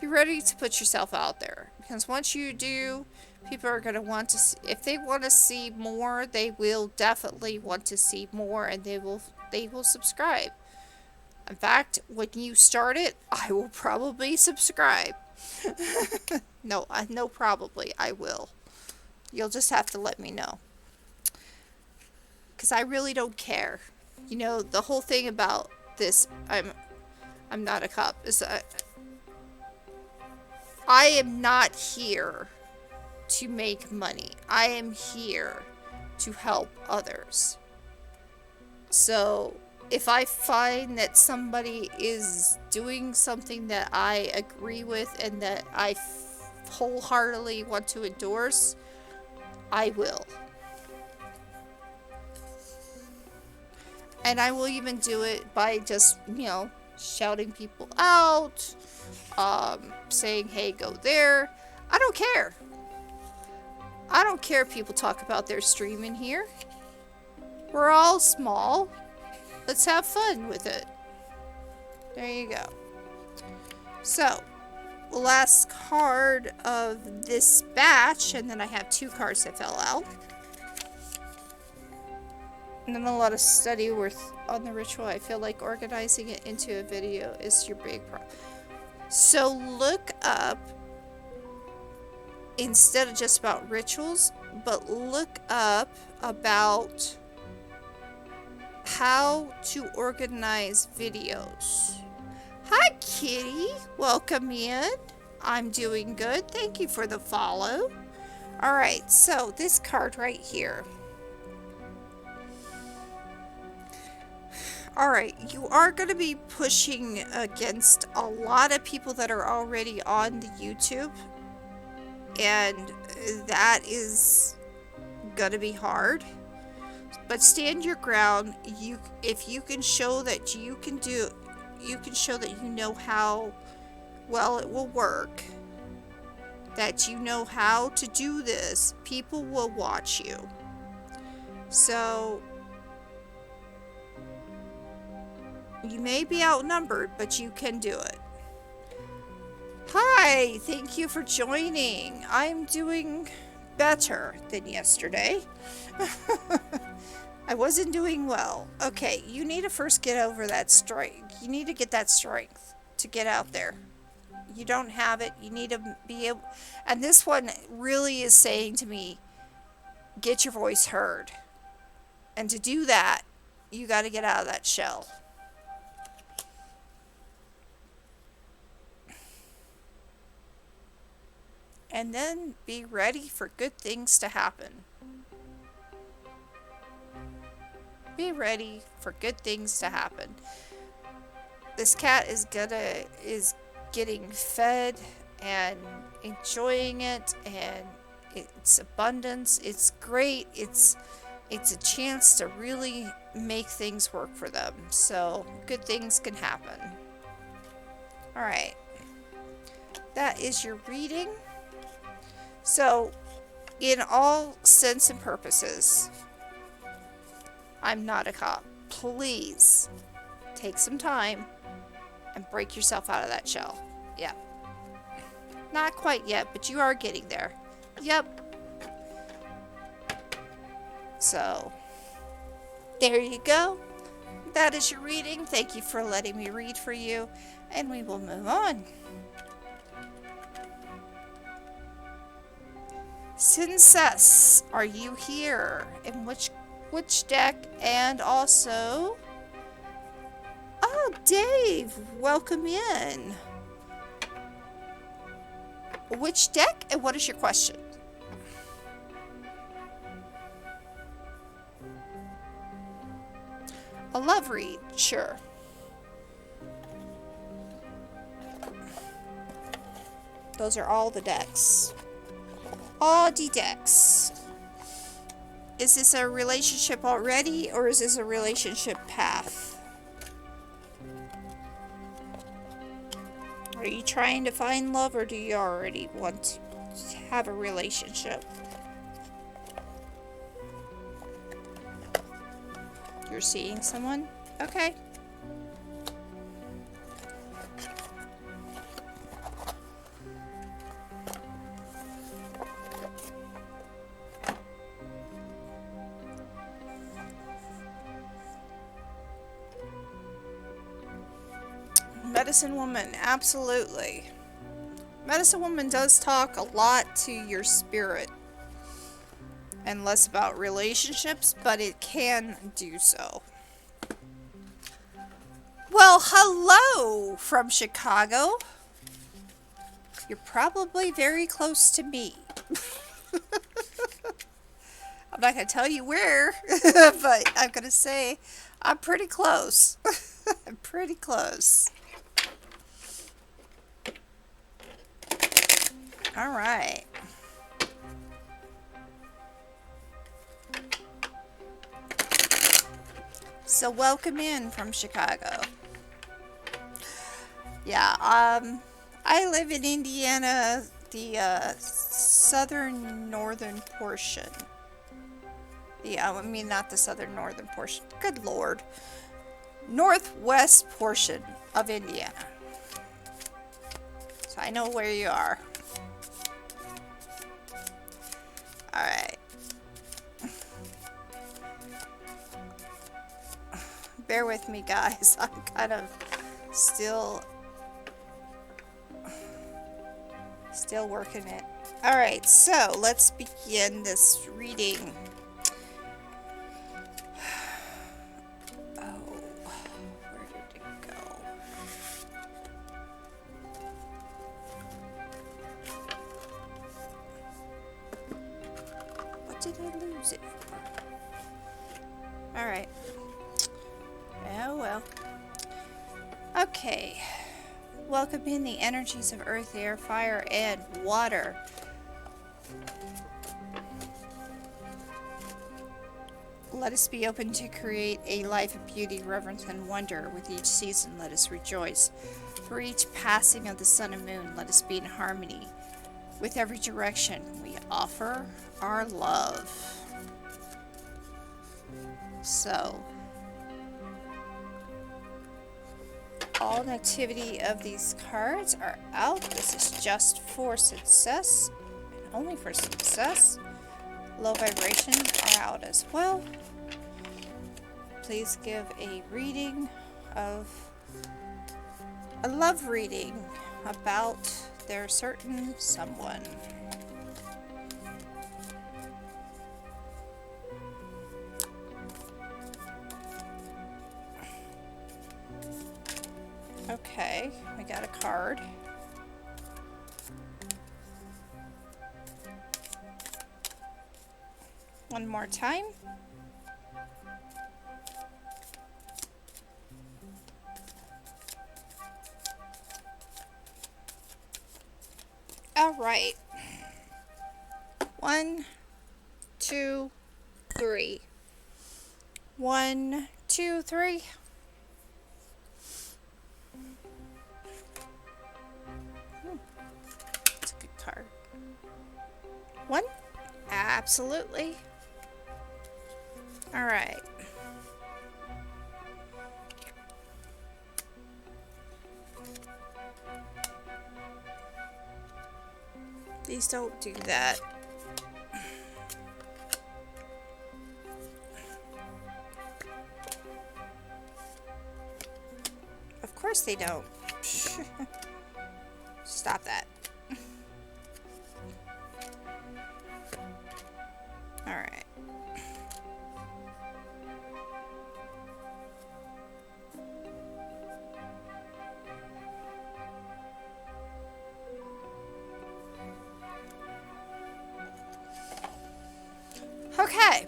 to put yourself out there. Because once you do, people are going to want to see, if they want to see more, they will definitely want to see more, and they will subscribe. In fact, when you start it, I will probably subscribe. No, probably I will. You'll just have to let me know. Because I really don't care. You know, the whole thing about this, I'm not a cop, is I am not here to make money. I am here to help others. So, if I find that somebody is doing something that I agree with and that I wholeheartedly want to endorse, I will. And I will even do it by just, shouting people out, saying, hey, go there. I don't care. I don't care if people talk about their stream in here. We're all small. Let's have fun with it. There you go. So, last card of this batch, and then I have 2 cards that fell out. And then a lot of study worth on the ritual. I feel like organizing it into a video is your big problem. So look up, instead of just about rituals, but look up about how to organize videos. Hi Kitty, welcome in. I'm doing good. Thank you for the follow. Alright, so this card right here. Alright, you are going to be pushing against a lot of people that are already on the YouTube, and that is going to be hard. But stand your ground. If you can show that you can show that you know how well it will work, that you know how to do this, people will watch you. So you may be outnumbered, but you can do it. Hi, thank you for joining. I'm doing better than yesterday. I wasn't doing well. Okay, you need to first get over that strength. You need to get that strength to get out there. You don't have it. You need to be able... And this one really is saying to me, get your voice heard. And to do that, you got to get out of that shell. And then be ready for good things to happen. Be ready for good things to happen. This cat is getting fed and enjoying it, and it's abundance. It's great. It's a chance to really make things work for them. So good things can happen. All right. That is your reading. So, in all sense and purposes, I'm not a cop. Please take some time and break yourself out of that shell. Yeah. Not quite yet, but you are getting there. Yep. So, there you go. That is your reading. Thank you for letting me read for you, and we will move on. Princess, are you here? In which deck? And also, oh, Dave, welcome in. Which deck and what is your question? A love read, sure. Those are all the decks. All the decks. Is this a relationship already, or is this a relationship path? Are you trying to find love, or do you already want to have a relationship? You're seeing someone? Okay. Medicine Woman, absolutely. Medicine Woman does talk a lot to your spirit and less about relationships, but it can do so. Well, hello from Chicago. You're probably very close to me. I'm not going to tell you where, but I'm going to say I'm pretty close. I'm pretty close. All right. So welcome in from Chicago. Yeah, I live in Indiana, the southern northern portion. Yeah, I mean not the southern northern portion. Good Lord. Northwest portion of Indiana. So I know where you are. Alright. Bear with me, guys. I'm kind of still working it. Alright, so let's begin this reading. Oh, where did it go? What did I lose it for? Alright. Oh well. well. Okay. Welcome in the energies of earth, air, fire, and water. Let us be open to create a life of beauty, reverence, and wonder. With each season, let us rejoice. For each passing of the sun and moon, let us be in harmony. With every direction, we offer our love. So, all negativity of these cards are out. This is just for success, and only for success. Low vibrations are out as well. Please give a reading of a love reading about their certain someone. Okay, we got a card. One more time. All right. 1, 2, 3. 1, 2, 3. That's a good card. 1? Absolutely. All right. Please don't do that. Of course they don't. Stop that. All right. Okay.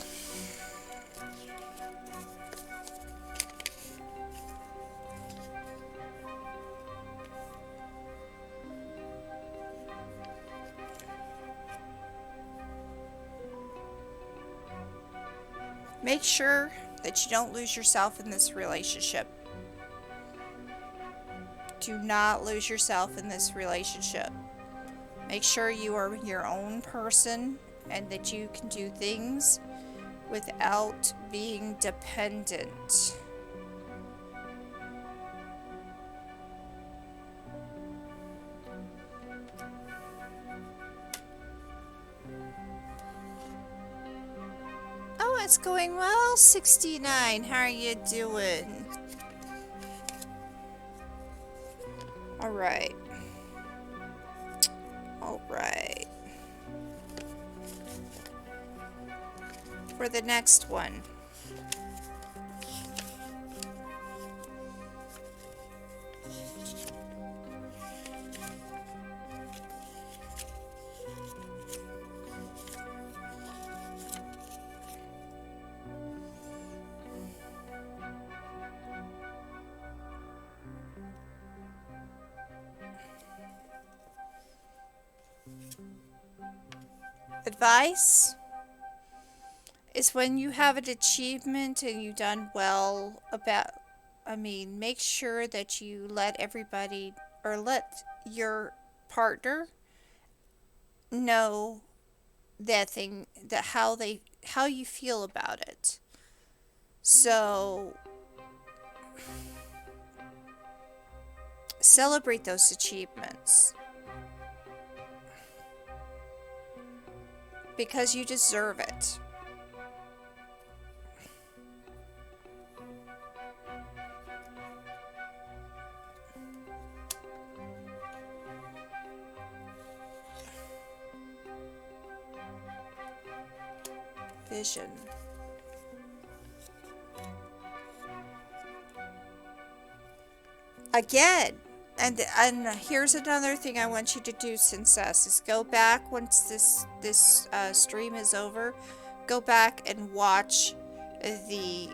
Make sure that you don't lose yourself in this relationship. Do not lose yourself in this relationship. Make sure you are your own person and that you can do things without being dependent. Oh, it's going well. 69. How are you doing? All right. All right. For the next one. Advice is when you have an achievement and you've done well make sure that you let everybody or let your partner know that thing, that how you feel about it. So celebrate those achievements because you deserve it. Vision. Again, and here's another thing I want you to do, Princess, is go back once this stream is over. Go back and watch the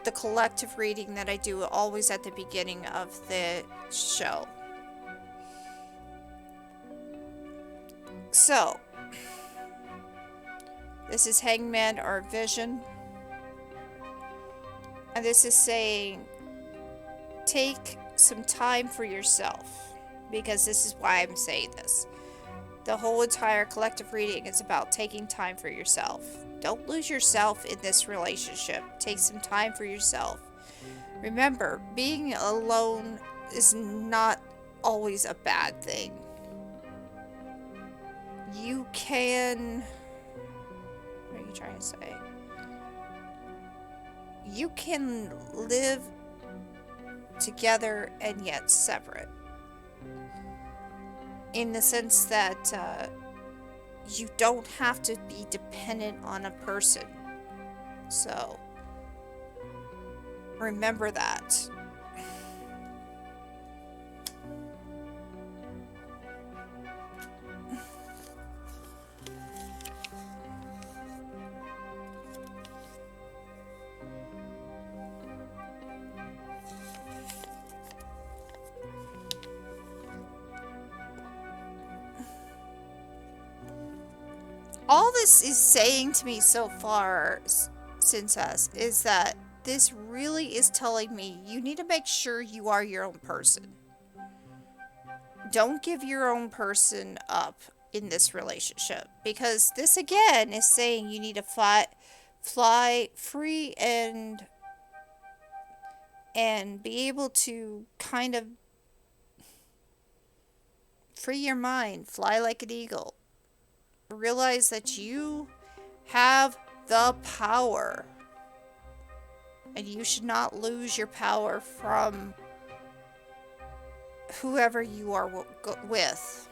the collective reading that I do always at the beginning of the show. So, this is Hangman or Vision. And this is saying, take some time for yourself. Because this is why I'm saying this. The whole entire collective reading is about taking time for yourself. Don't lose yourself in this relationship. Take some time for yourself. Remember, being alone is not always a bad thing. You can... What are you trying to say? You can live together and yet separate. In the sense that you don't have to be dependent on a person. So, remember that. All this is saying to me so far, since us, is that this really is telling me you need to make sure you are your own person. Don't give your own person up in this relationship. Because this, again, is saying you need to fly free and be able to kind of free your mind. Fly like an eagle. Realize that you have the power. And you should not lose your power from whoever you are with.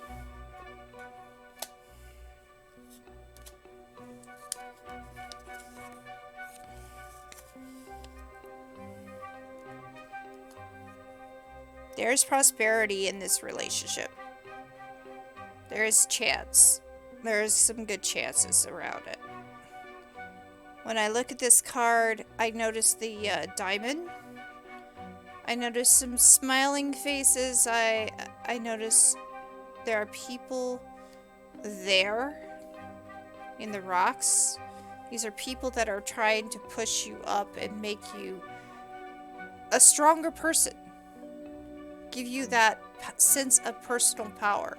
There's prosperity in this relationship. There is chance. There's some good chances around it. When I look at this card, I notice the diamond. I notice some smiling faces. I notice there are people there in the rocks. These are people that are trying to push you up and make you a stronger person. Give you that sense of personal power.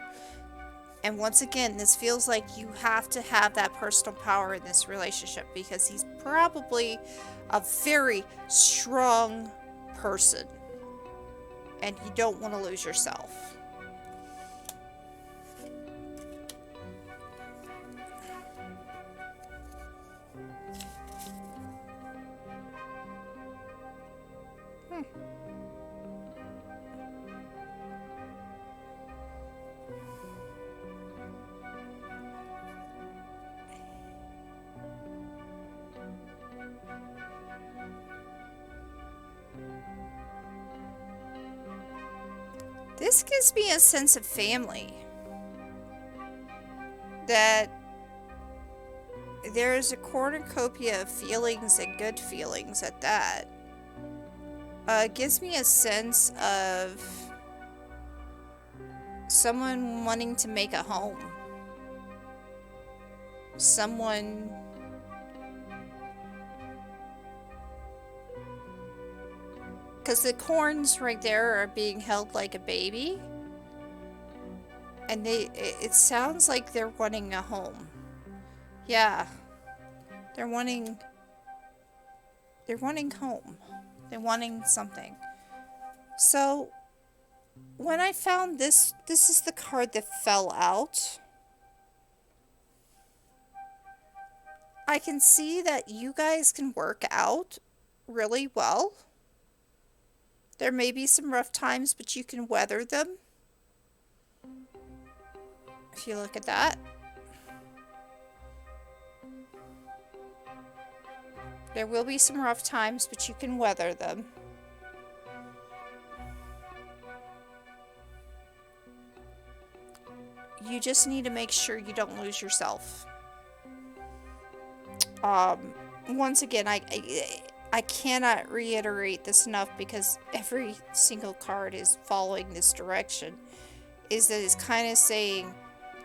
And once again, this feels like you have to have that personal power in this relationship because he's probably a very strong person. And you don't want to lose yourself. This gives me a sense of family. That there is a cornucopia of feelings and good feelings at that. It gives me a sense of someone wanting to make a home. Someone because the corns right there are being held like a baby. And it sounds like they're wanting a home. Yeah. They're wanting home. They're wanting something. So when I found this is the card that fell out. I can see that you guys can work out really well. There may be some rough times, but you can weather them. If you look at that. There will be some rough times, but you can weather them. You just need to make sure you don't lose yourself. Once again, I cannot reiterate this enough because every single card is following this direction. Is that it's kind of saying,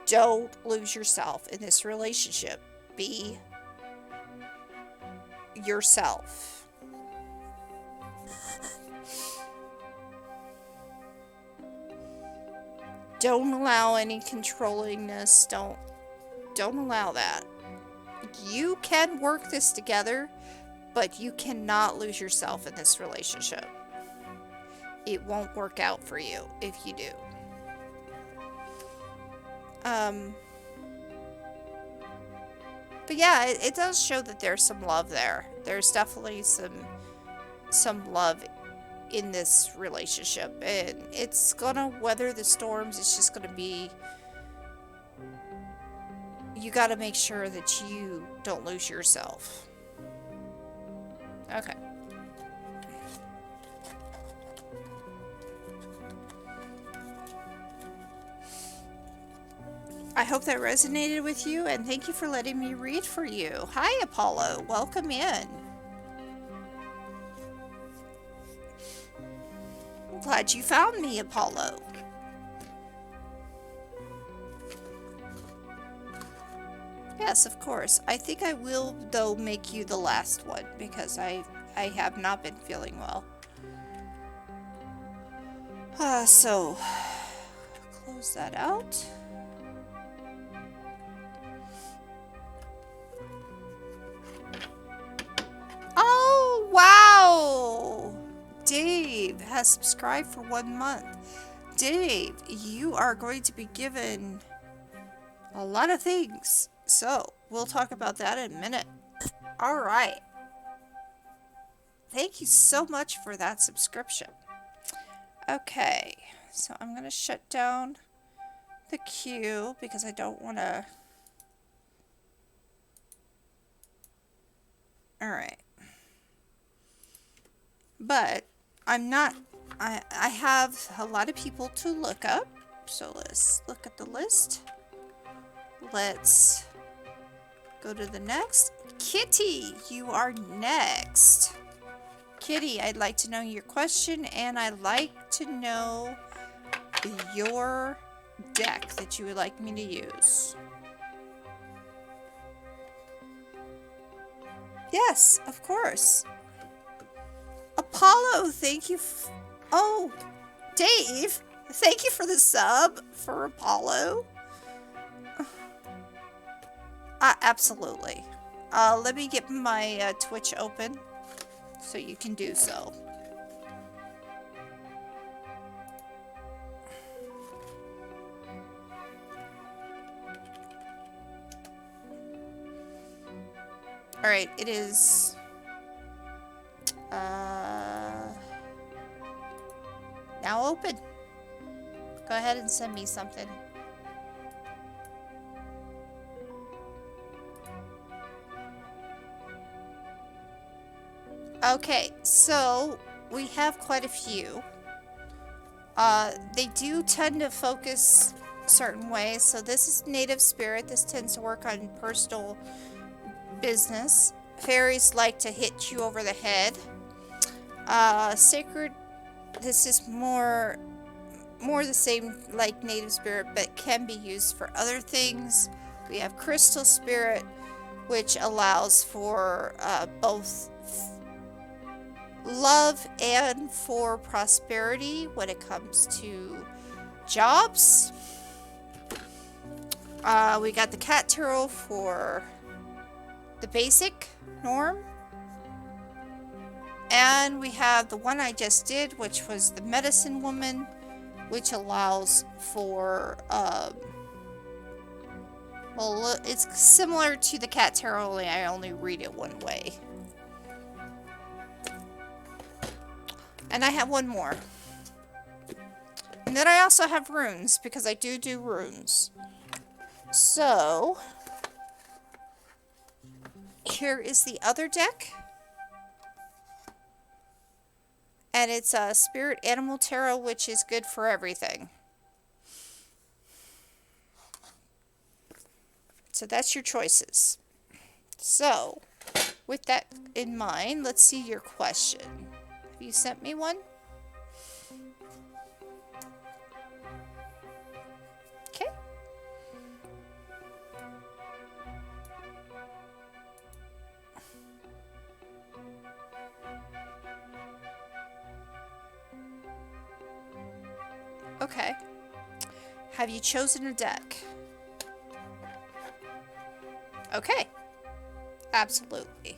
don't lose yourself in this relationship. Be yourself. Don't allow any controllingness. Don't allow that. You can work this together, but you cannot lose yourself in this relationship. It won't work out for you if you do. But yeah, it does show that there's some love there. There's definitely some love in this relationship, and it's gonna weather the storms. It's just gonna be, you gotta make sure that you don't lose yourself. Okay. I hope that resonated with you, and thank you for letting me read for you. Hi, Apollo. Welcome in. I'm glad you found me, Apollo. Yes, of course. I think I will, though, make you the last one, because I have not been feeling well. So, close that out. Oh, wow! Dave has subscribed for 1 month. Dave, you are going to be given a lot of things. So, we'll talk about that in a minute. Alright. Thank you so much for that subscription. Okay, so I'm going to shut down the queue because I don't want to... Alright. But I'm not... I have a lot of people to look up. So let's look at the list. Let's go to the next. Kitty, you are next. Kitty, I'd like to know your question, and I'd like to know your deck that you would like me to use. Yes, of course. Apollo, thank you. Oh, Dave, thank you for the sub for Apollo. Absolutely. Let me get my Twitch open so you can do so. Alright, it is... now open. Go ahead and send me something. Okay, so we have quite a few. They do tend to focus certain ways. So this is native spirit. This tends to work on personal business. Fairies like to hit you over the head. Sacred, this is more the same like native spirit, but can be used for other things. We have crystal spirit, which allows for both love and for prosperity when it comes to jobs. We got the cat tarot for the basic norm. And we have the one I just did, which was the medicine woman, which allows for, well, it's similar to the cat tarot, only I only read it one way. And I have one more. And then I also have runes, because I do runes. So, here is the other deck. And it's a Spirit Animal Tarot, which is good for everything. So that's your choices. So, with that in mind, let's see your question. Have you sent me one? Okay. Okay. Have you chosen a deck? Okay. Absolutely.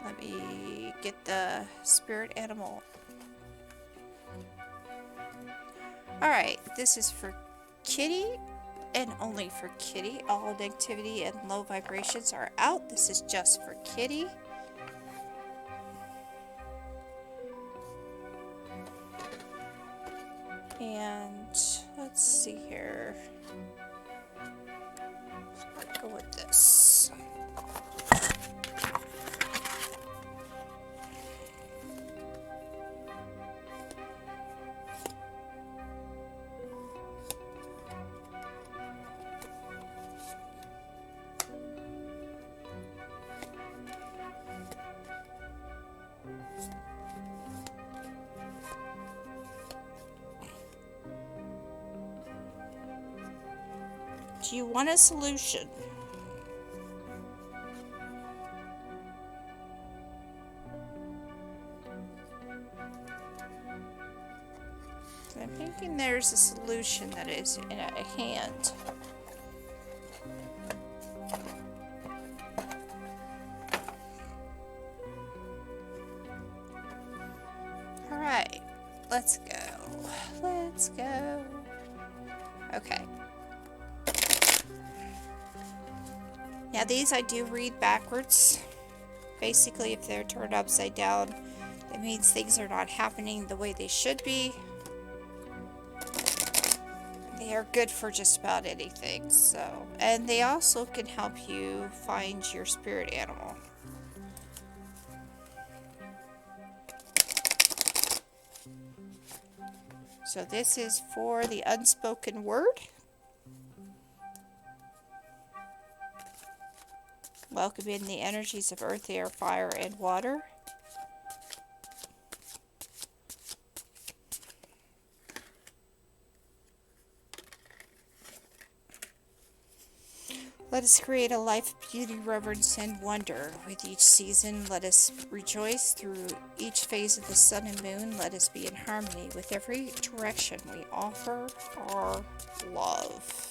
Let me get the spirit animal. Alright, this is for Kitty and only for Kitty. All negativity and low vibrations are out. This is just for Kitty. And let's see here. Let's go with this. Do you want a solution? I'm thinking there's a solution that is in a hand. Alright, let's go. Let's go. Okay. Now these I do read backwards. Basically, if they're turned upside down, it means things are not happening the way they should be. They are good for just about anything, so. And they also can help you find your spirit animal. So this is for the unspoken word. Welcome in the energies of earth, air, fire, and water. Let us create a life of beauty, reverence, and wonder. With each season, let us rejoice. Through each phase of the sun and moon, let us be in harmony. With every direction, we offer our love.